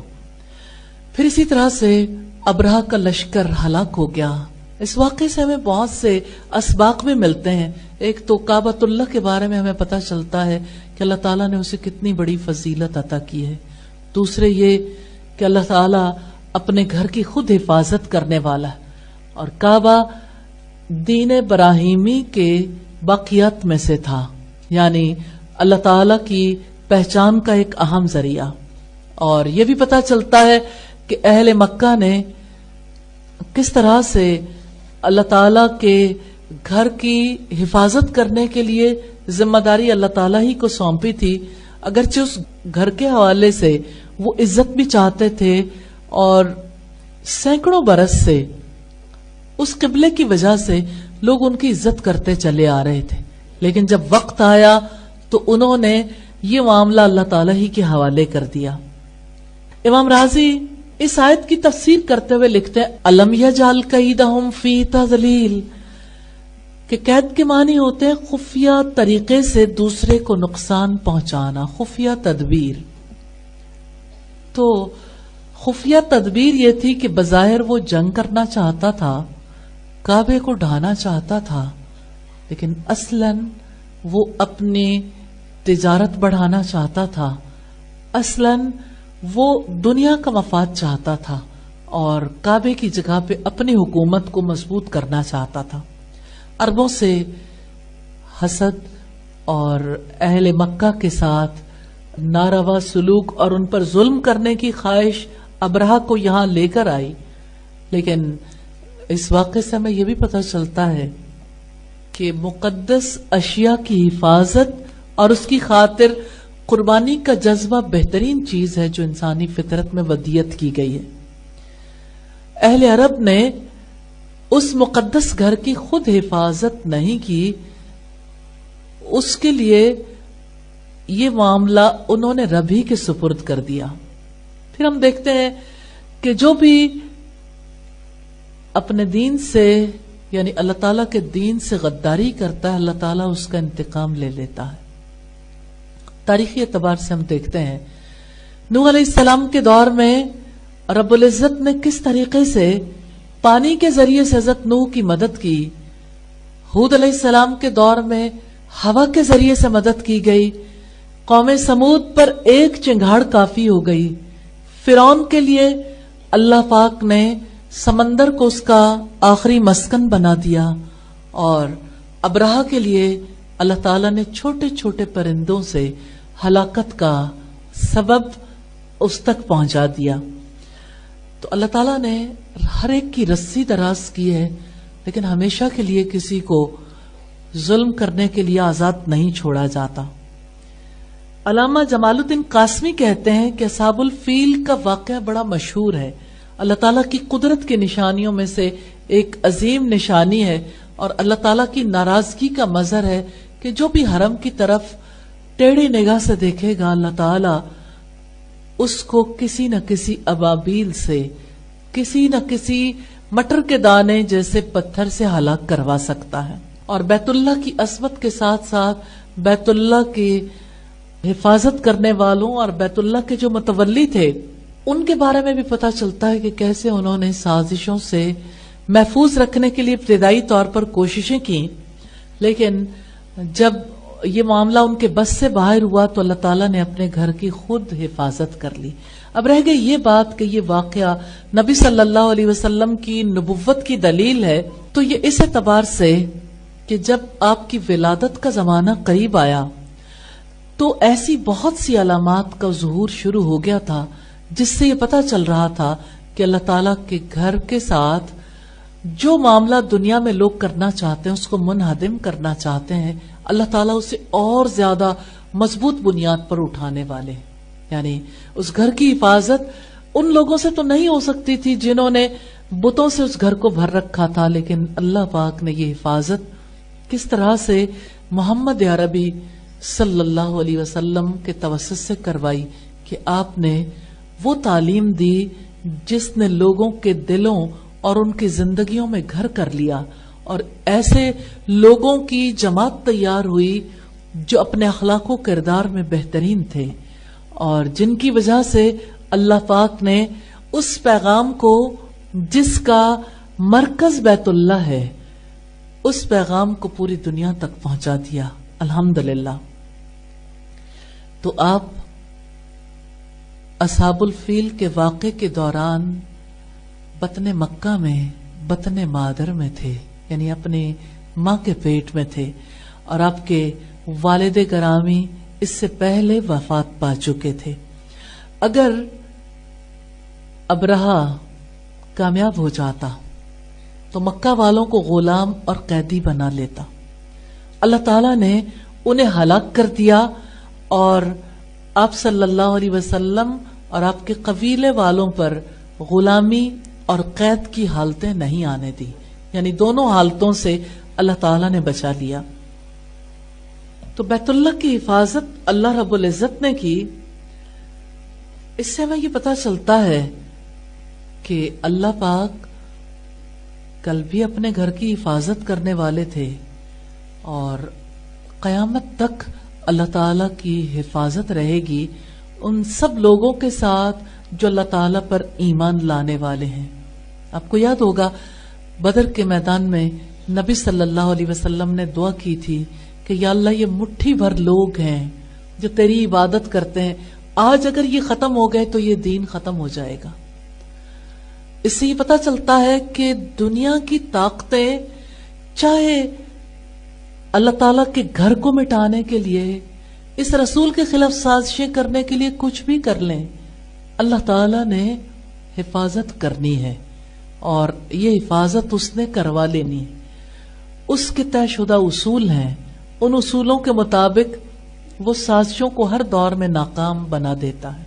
پھر اسی طرح سے ابرہہ کا لشکر ہلاک ہو گیا. اس واقعے سے ہمیں بہت سے اسباق بھی ملتے ہیں. ایک تو کعبۃ اللہ کے بارے میں ہمیں پتہ چلتا ہے کہ اللہ تعالیٰ نے اسے کتنی بڑی فضیلت عطا کی ہے. دوسرے یہ کہ اللہ تعالیٰ اپنے گھر کی خود حفاظت کرنے والا ہے، اور کعبہ دین ابراہیمی کے باقیات میں سے تھا، یعنی اللہ تعالیٰ کی پہچان کا ایک اہم ذریعہ. اور یہ بھی پتہ چلتا ہے کہ اہل مکہ نے کس طرح سے اللہ تعالیٰ کے گھر کی حفاظت کرنے کے لیے ذمہ داری اللہ تعالیٰ ہی کو سونپی تھی. اگرچہ اس گھر کے حوالے سے وہ عزت بھی چاہتے تھے اور سینکڑوں برس سے اس قبلے کی وجہ سے لوگ ان کی عزت کرتے چلے آ رہے تھے، لیکن جب وقت آیا تو انہوں نے یہ معاملہ اللہ تعالیٰ ہی کے حوالے کر دیا. امام رازی اس آیت کی تفسیر کرتے ہوئے لکھتے ہیں الم یجعل کیدہم فی تضلیل، کہ قید کے معنی ہوتے ہیں خفیہ طریقے سے دوسرے کو نقصان پہنچانا، خفیہ تدبیر. تو خفیہ تدبیر یہ تھی کہ بظاہر وہ جنگ کرنا چاہتا تھا، کعبے کو ڈھانا چاہتا تھا، لیکن اصلاً وہ اپنی تجارت بڑھانا چاہتا تھا، اصلاً وہ دنیا کا مفاد چاہتا تھا اور کعبے کی جگہ پہ اپنی حکومت کو مضبوط کرنا چاہتا تھا. عربوں سے حسد اور اہل مکہ کے ساتھ ناروا سلوک اور ان پر ظلم کرنے کی خواہش ابرہہ کو یہاں لے کر آئی. لیکن اس واقعے سے ہمیں یہ بھی پتہ چلتا ہے کہ مقدس اشیاء کی حفاظت اور اس کی خاطر قربانی کا جذبہ بہترین چیز ہے جو انسانی فطرت میں ودیت کی گئی ہے. اہل عرب نے اس مقدس گھر کی خود حفاظت نہیں کی، اس کے لیے یہ معاملہ انہوں نے رب ہی کے سپرد کر دیا. پھر ہم دیکھتے ہیں کہ جو بھی اپنے دین سے یعنی اللہ تعالیٰ کے دین سے غداری کرتا ہے اللہ تعالیٰ اس کا انتقام لے لیتا ہے. تاریخی اعتبار سے ہم دیکھتے ہیں نوح علیہ السلام کے دور میں رب العزت نے کس طریقے سے پانی کے ذریعے سے حضرت نوح کی مدد کی. ہود علیہ السلام کے دور میں ہوا کے ذریعے سے مدد کی گئی. قوم سمود پر ایک چنگھاڑ کافی ہو گئی. فرعون کے لیے اللہ پاک نے سمندر کو اس کا آخری مسکن بنا دیا اور ابرہہ کے لیے اللہ تعالیٰ نے چھوٹے چھوٹے پرندوں سے ہلاکت کا سبب اس تک پہنچا دیا. تو اللہ تعالیٰ نے ہر ایک کی رسی دراز کی ہے لیکن ہمیشہ کے لیے کسی کو ظلم کرنے کے لیے آزاد نہیں چھوڑا جاتا. علامہ جمال الدین قاسمی کہتے ہیں کہ اصحاب الفیل کا واقعہ بڑا مشہور ہے. اللہ تعالیٰ کی قدرت کی نشانیوں میں سے ایک عظیم نشانی ہے اور اللہ تعالیٰ کی ناراضگی کا مظہر ہے کہ جو بھی حرم کی طرف ٹیڑھی نگاہ سے دیکھے گا اللہ تعالیٰ اس کو کسی نہ کسی ابابیل سے کسی نہ کسی مٹر کے دانے جیسے پتھر سے ہلاک کروا سکتا ہے. اور بیت اللہ کی عظمت کے ساتھ ساتھ بیت اللہ کی حفاظت کرنے والوں اور بیت اللہ کے جو متولی تھے ان کے بارے میں بھی پتہ چلتا ہے کہ کیسے انہوں نے سازشوں سے محفوظ رکھنے کے لیے ابتدائی طور پر کوششیں کی لیکن جب یہ معاملہ ان کے بس سے باہر ہوا تو اللہ تعالیٰ نے اپنے گھر کی خود حفاظت کر لی. اب رہ گئی یہ بات کہ یہ واقعہ نبی صلی اللہ علیہ وسلم کی نبوت کی دلیل ہے تو یہ اس اعتبار سے کہ جب آپ کی ولادت کا زمانہ قریب آیا تو ایسی بہت سی علامات کا ظہور شروع ہو گیا تھا جس سے یہ پتہ چل رہا تھا کہ اللہ تعالیٰ کے گھر کے ساتھ جو معاملہ دنیا میں لوگ کرنا چاہتے ہیں اس کو منہدم کرنا چاہتے ہیں اللہ تعالیٰ اسے اور زیادہ مضبوط بنیاد پر اٹھانے والے. یعنی اس گھر کی حفاظت ان لوگوں سے تو نہیں ہو سکتی تھی جنہوں نے بتوں سے اس گھر کو بھر رکھا تھا لیکن اللہ پاک نے یہ حفاظت کس طرح سے محمد عربی صلی اللہ علیہ وسلم کے توسط سے کروائی کہ آپ نے وہ تعلیم دی جس نے لوگوں کے دلوں اور ان کی زندگیوں میں گھر کر لیا اور ایسے لوگوں کی جماعت تیار ہوئی جو اپنے اخلاق و کردار میں بہترین تھے اور جن کی وجہ سے اللہ پاک نے اس پیغام کو جس کا مرکز بیت اللہ ہے اس پیغام کو پوری دنیا تک پہنچا دیا. الحمدللہ. تو آپ اصحاب الفیل کے واقعے کے دوران بطن مکہ میں بطن مادر میں تھے یعنی اپنی ماں کے پیٹ میں تھے اور آپ کے والد گرامی اس سے پہلے وفات پا چکے تھے. اگر ابرہہ کامیاب ہو جاتا تو مکہ والوں کو غلام اور قیدی بنا لیتا. اللہ تعالیٰ نے انہیں ہلاک کر دیا اور آپ صلی اللہ علیہ وسلم اور آپ کے قبیلے والوں پر غلامی اور قید کی حالتیں نہیں آنے دی. یعنی دونوں حالتوں سے اللہ تعالیٰ نے بچا لیا. تو بیت اللہ کی حفاظت اللہ رب العزت نے کی. اس سے ہمیں یہ پتہ چلتا ہے کہ اللہ پاک کل بھی اپنے گھر کی حفاظت کرنے والے تھے اور قیامت تک اللہ تعالیٰ کی حفاظت رہے گی ان سب لوگوں کے ساتھ جو اللہ تعالیٰ پر ایمان لانے والے ہیں. آپ کو یاد ہوگا بدر کے میدان میں نبی صلی اللہ علیہ وسلم نے دعا کی تھی کہ یا اللہ یہ مٹھی بھر لوگ ہیں جو تیری عبادت کرتے ہیں آج اگر یہ ختم ہو گئے تو یہ دین ختم ہو جائے گا. اس سے یہ پتہ چلتا ہے کہ دنیا کی طاقتیں چاہے اللہ تعالیٰ کے گھر کو مٹانے کے لیے، اس رسول کے خلاف سازشیں کرنے کے لیے کچھ بھی کر لیں، اللہ تعالیٰ نے حفاظت کرنی ہے، اور یہ حفاظت اس نے کروا لینی ہے۔ اس کے طے شدہ اصول ہیں، ان اصولوں کے مطابق وہ سازشوں کو ہر دور میں ناکام بنا دیتا ہے۔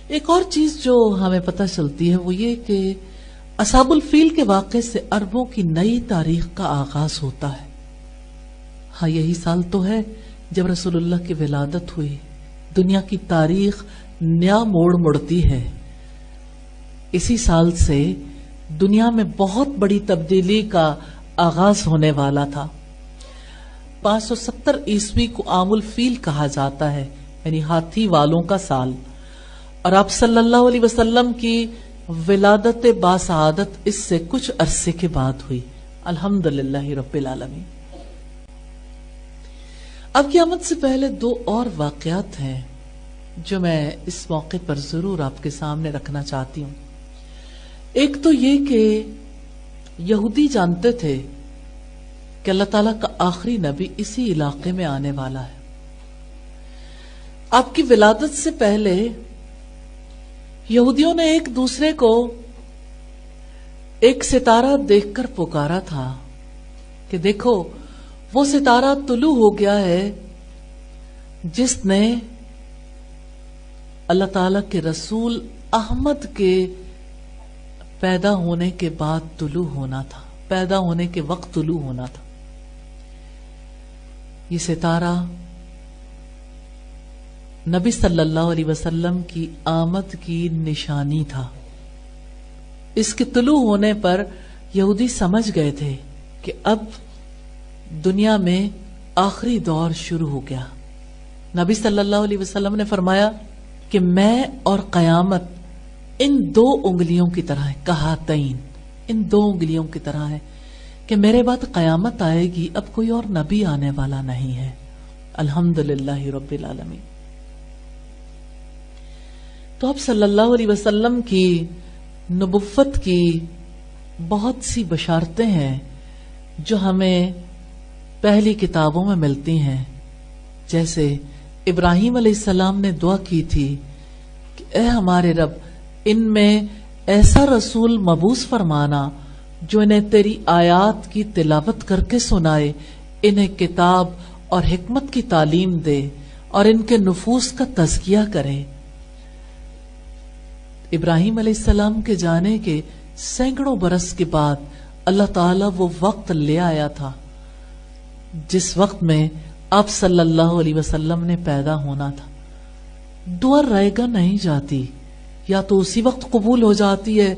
ایک اور چیز جو ہمیں پتہ چلتی ہے وہ یہ کہ اصحاب الفیل کے واقعے سے عربوں کی نئی تاریخ کا آغاز ہوتا ہے۔ ہاں، یہی سال تو ہے جب رسول اللہ کی ولادت ہوئی، دنیا کی تاریخ نیا موڑ مڑتی ہے۔ اسی سال سے دنیا میں بہت بڑی تبدیلی کا آغاز ہونے والا تھا۔ 570 عیسوی کو عام الفیل کہا جاتا ہے، یعنی ہاتھی والوں کا سال، اور آپ صلی اللہ علیہ وسلم کی ولادت باسعادت اس سے کچھ عرصے کے بعد ہوئی۔ الحمدللہ رب العالمین۔ اب قیامت سے پہلے دو اور واقعات ہیں جو میں اس موقع پر ضرور آپ کے سامنے رکھنا چاہتی ہوں۔ ایک تو یہ کہ یہودی جانتے تھے کہ اللہ تعالیٰ کا آخری نبی اسی علاقے میں آنے والا ہے۔ آپ کی ولادت سے پہلے یہودیوں نے ایک دوسرے کو ایک ستارہ دیکھ کر پکارا تھا کہ دیکھو وہ ستارہ طلوع ہو گیا ہے جس نے اللہ تعالیٰ کے رسول احمد کے پیدا ہونے کے بعد طلوع ہونا تھا، پیدا ہونے کے وقت طلوع ہونا تھا۔ یہ ستارہ نبی صلی اللہ علیہ وسلم کی آمد کی نشانی تھا۔ اس کے طلوع ہونے پر یہودی سمجھ گئے تھے کہ اب دنیا میں آخری دور شروع ہو گیا۔ نبی صلی اللہ علیہ وسلم نے فرمایا کہ میں اور قیامت ان دو انگلیوں کی طرح ہے، کہاتین، ان دو انگلیوں کی طرح ہے کہ میرے بعد قیامت آئے گی، اب کوئی اور نبی آنے والا نہیں ہے۔ الحمدللہ رب العالمین۔ تو اب صلی اللہ علیہ وسلم کی نبوت کی بہت سی بشارتیں ہیں جو ہمیں پہلی کتابوں میں ملتی ہیں، جیسے ابراہیم علیہ السلام نے دعا کی تھی کہ اے ہمارے رب، ان میں ایسا رسول مبعوث فرمانا جو انہیں تیری آیات کی تلاوت کر کے سنائے، انہیں کتاب اور حکمت کی تعلیم دے اور ان کے نفوس کا تزکیہ کرے۔ ابراہیم علیہ السلام کے جانے کے سینکڑوں برس کے بعد اللہ تعالیٰ وہ وقت لے آیا تھا جس وقت میں آپ صلی اللہ علیہ وسلم نے پیدا ہونا تھا۔ دعا رائے گا نہیں جاتی، یا تو اسی وقت قبول ہو جاتی ہے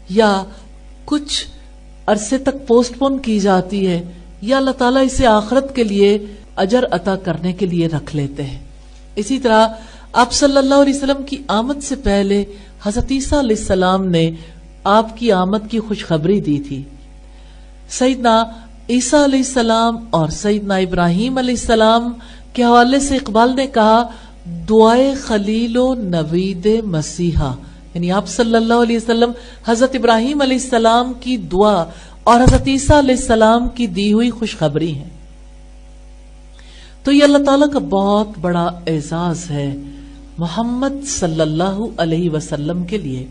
یا کچھ عرصے تک پوسٹ پون کی جاتی ہے، یا اللہ تعالیٰ اسے آخرت کے لیے اجر عطا کرنے کے لیے رکھ لیتے ہیں۔ اسی طرح آپ صلی اللہ علیہ وسلم کی آمد سے پہلے حضرت عیسیٰ علیہ السلام نے آپ کی آمد کی خوشخبری دی تھی۔ سیدنا عیسیٰ علیہ السلام اور سیدنا ابراہیم علیہ السلام کے حوالے سے اقبال نے کہا دعائے خلیل و نوید مسیحا، یعنی آپ صلی اللہ علیہ وسلم حضرت ابراہیم علیہ السلام کی دعا اور حضرت عیسیٰ علیہ السلام کی دی ہوئی خوشخبری ہے۔ تو یہ اللہ تعالیٰ کا بہت بڑا اعزاز ہے محمد صلی اللہ علیہ وسلم کے لیے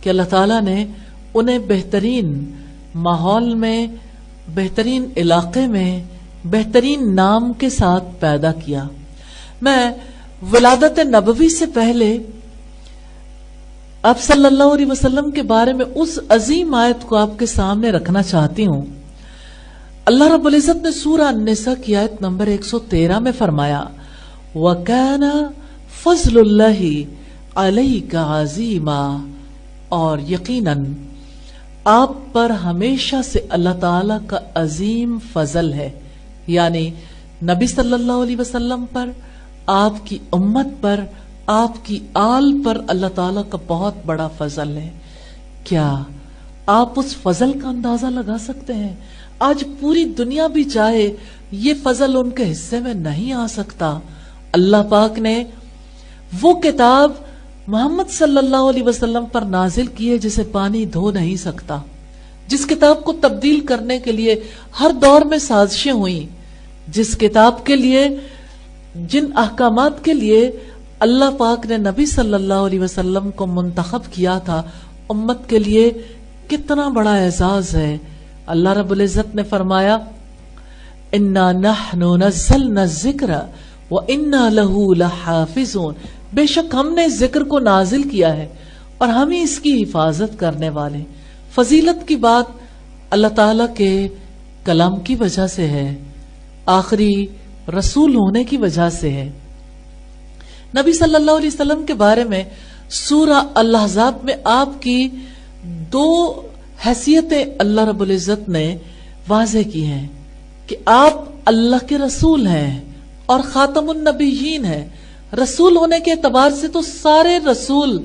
کہ اللہ تعالیٰ نے انہیں بہترین ماحول میں، بہترین علاقے میں، بہترین نام کے ساتھ پیدا کیا۔ میں ولادت نبوی سے پہلے آپ صلی اللہ علیہ وسلم کے بارے میں اس عظیم آیت کو آپ کے سامنے رکھنا چاہتی ہوں۔ اللہ رب العزت نے سورہ النساء کی آیت نمبر 113 میں فرمایا وَكَانَ فضل اللہ علیک عظیما، اور یقیناً آپ پر ہمیشہ سے اللہ تعالی کا عظیم فضل ہے، یعنی نبی صلی اللہ علیہ وسلم پر، آپ کی امت پر، آپ کی آل پر اللہ تعالیٰ کا بہت بڑا فضل ہے۔ کیا آپ اس فضل کا اندازہ لگا سکتے ہیں؟ آج پوری دنیا بھی چاہے یہ فضل ان کے حصے میں نہیں آ سکتا۔ اللہ پاک نے وہ کتاب محمد صلی اللہ علیہ وسلم پر نازل کی ہے جسے پانی دھو نہیں سکتا، جس کتاب کو تبدیل کرنے کے لیے ہر دور میں سازشیں ہوئیں، جس کتاب کے لیے، جن احکامات کے لیے اللہ پاک نے نبی صلی اللہ علیہ وسلم کو منتخب کیا تھا، امت کے لیے کتنا بڑا اعزاز ہے۔ اللہ رب العزت نے فرمایا اِنَّا نَحْنُ نَزَّلْنَا الذِّكْرَ وَإِنَّا لَهُ لَحَافِظُونَ، بے شک ہم نے ذکر کو نازل کیا ہے اور ہم ہی اس کی حفاظت کرنے والے۔ فضیلت کی بات اللہ تعالیٰ کے کلام کی وجہ سے ہے، آخری رسول ہونے کی وجہ سے ہے۔ نبی صلی اللہ علیہ وسلم کے بارے میں سورہ الاحزاب میں آپ کی دو حیثیتیں اللہ رب العزت نے واضح کی ہیں کہ آپ اللہ کے رسول ہیں اور خاتم النبیین ہیں۔ رسول ہونے کے اعتبار سے تو سارے رسول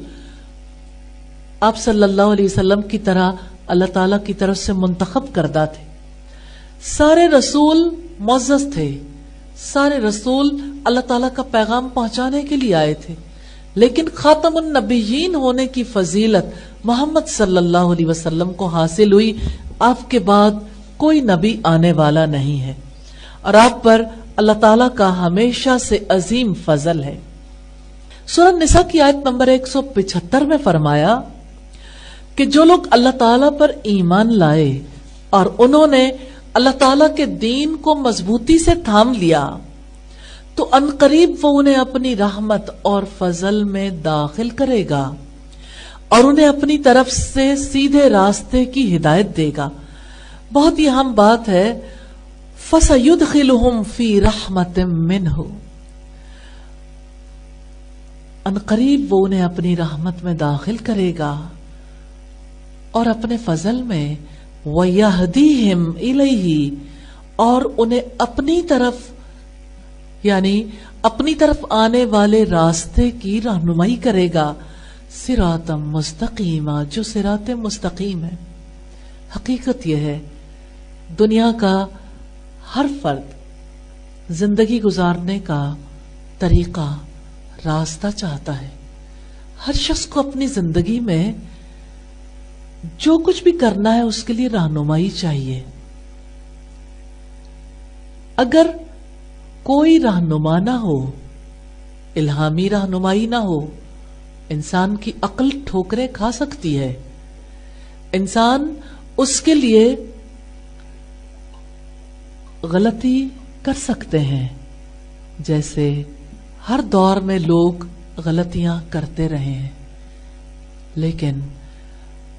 آپ صلی اللہ علیہ وسلم کی طرح اللہ تعالیٰ کی طرف سے منتخب کردہ تھے۔ سارے رسول معزز تھے، سارے رسول اللہ تعالیٰ کا پیغام پہنچانے کے لیے آئے تھے، لیکن خاتم النبیین ہونے کی فضیلت محمد صلی اللہ علیہ وسلم کو حاصل ہوئی۔ آپ کے بعد کوئی نبی آنے والا نہیں ہے اور آپ پر اللہ تعالیٰ کا ہمیشہ سے عظیم فضل ہے۔ سورہ نساء کی آیت نمبر 175 میں فرمایا کہ جو لوگ اللہ تعالیٰ پر ایمان لائے اور انہوں نے اللہ تعالیٰ کے دین کو مضبوطی سے تھام لیا تو عنقریب وہ انہیں اپنی رحمت اور فضل میں داخل کرے گا اور انہیں اپنی طرف سے سیدھے راستے کی ہدایت دے گا۔ بہت ہی اہم بات ہے، فَسَيُدْخِلُهُمْ فِي رَحْمَةٍ مِّنْهُ، عنقریب وہ انہیں اپنی رحمت میں داخل کرے گا اور اپنے فضل میں، وَيَهْدِيهِمْ إِلَيْهِ، اور انہیں اپنی طرف، یعنی اپنی طرف آنے والے راستے کی رہنمائی کرے گا، صراطا مستقیما، جو صراط مستقیم ہے۔ حقیقت یہ ہے دنیا کا ہر فرد زندگی گزارنے کا طریقہ، راستہ چاہتا ہے۔ ہر شخص کو اپنی زندگی میں جو کچھ بھی کرنا ہے اس کے لیے رہنمائی چاہیے۔ اگر کوئی رہنما نہ ہو، الہامی رہنمائی نہ ہو، انسان کی عقل ٹھوکریں کھا سکتی ہے۔ انسان اس کے لیے غلطی کر سکتے ہیں، جیسے ہر دور میں لوگ غلطیاں کرتے رہے ہیں، لیکن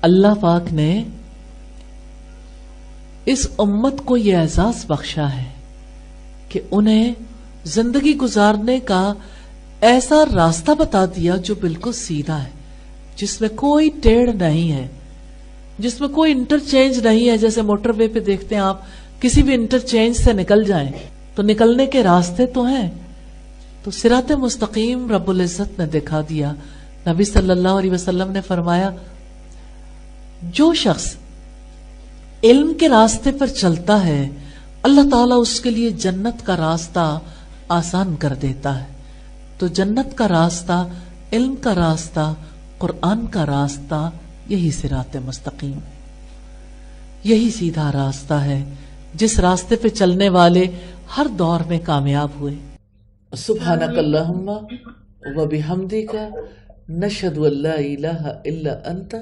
اللہ پاک نے اس امت کو یہ اعزاز بخشا ہے کہ انہیں زندگی گزارنے کا ایسا راستہ بتا دیا جو بالکل سیدھا ہے، جس میں کوئی ٹیڑھ نہیں ہے، جس میں کوئی انٹرچینج نہیں ہے۔ جیسے موٹر وے پہ دیکھتے ہیں آپ، کسی بھی انٹرچینج سے نکل جائیں تو نکلنے کے راستے تو ہیں، تو صراط مستقیم رب العزت نے دکھا دیا۔ نبی صلی اللہ علیہ وسلم نے فرمایا جو شخص علم کے راستے پر چلتا ہے اللہ تعالیٰ اس کے لیے جنت کا راستہ آسان کر دیتا ہے۔ تو جنت کا راستہ، علم کا راستہ، قرآن کا راستہ، یہی صراط مستقیم ہے، یہی سیدھا راستہ ہے جس راستے پہ چلنے والے ہر دور میں کامیاب ہوئے۔ سبحانک اللہم و بحمدک، نشہد ان لا الہ الا انت،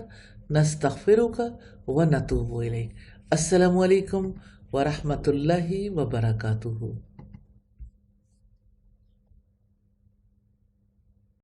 نستغفرک و نتوب الیک۔ السلام علیکم ورحمۃ اللہ وبرکاتہ۔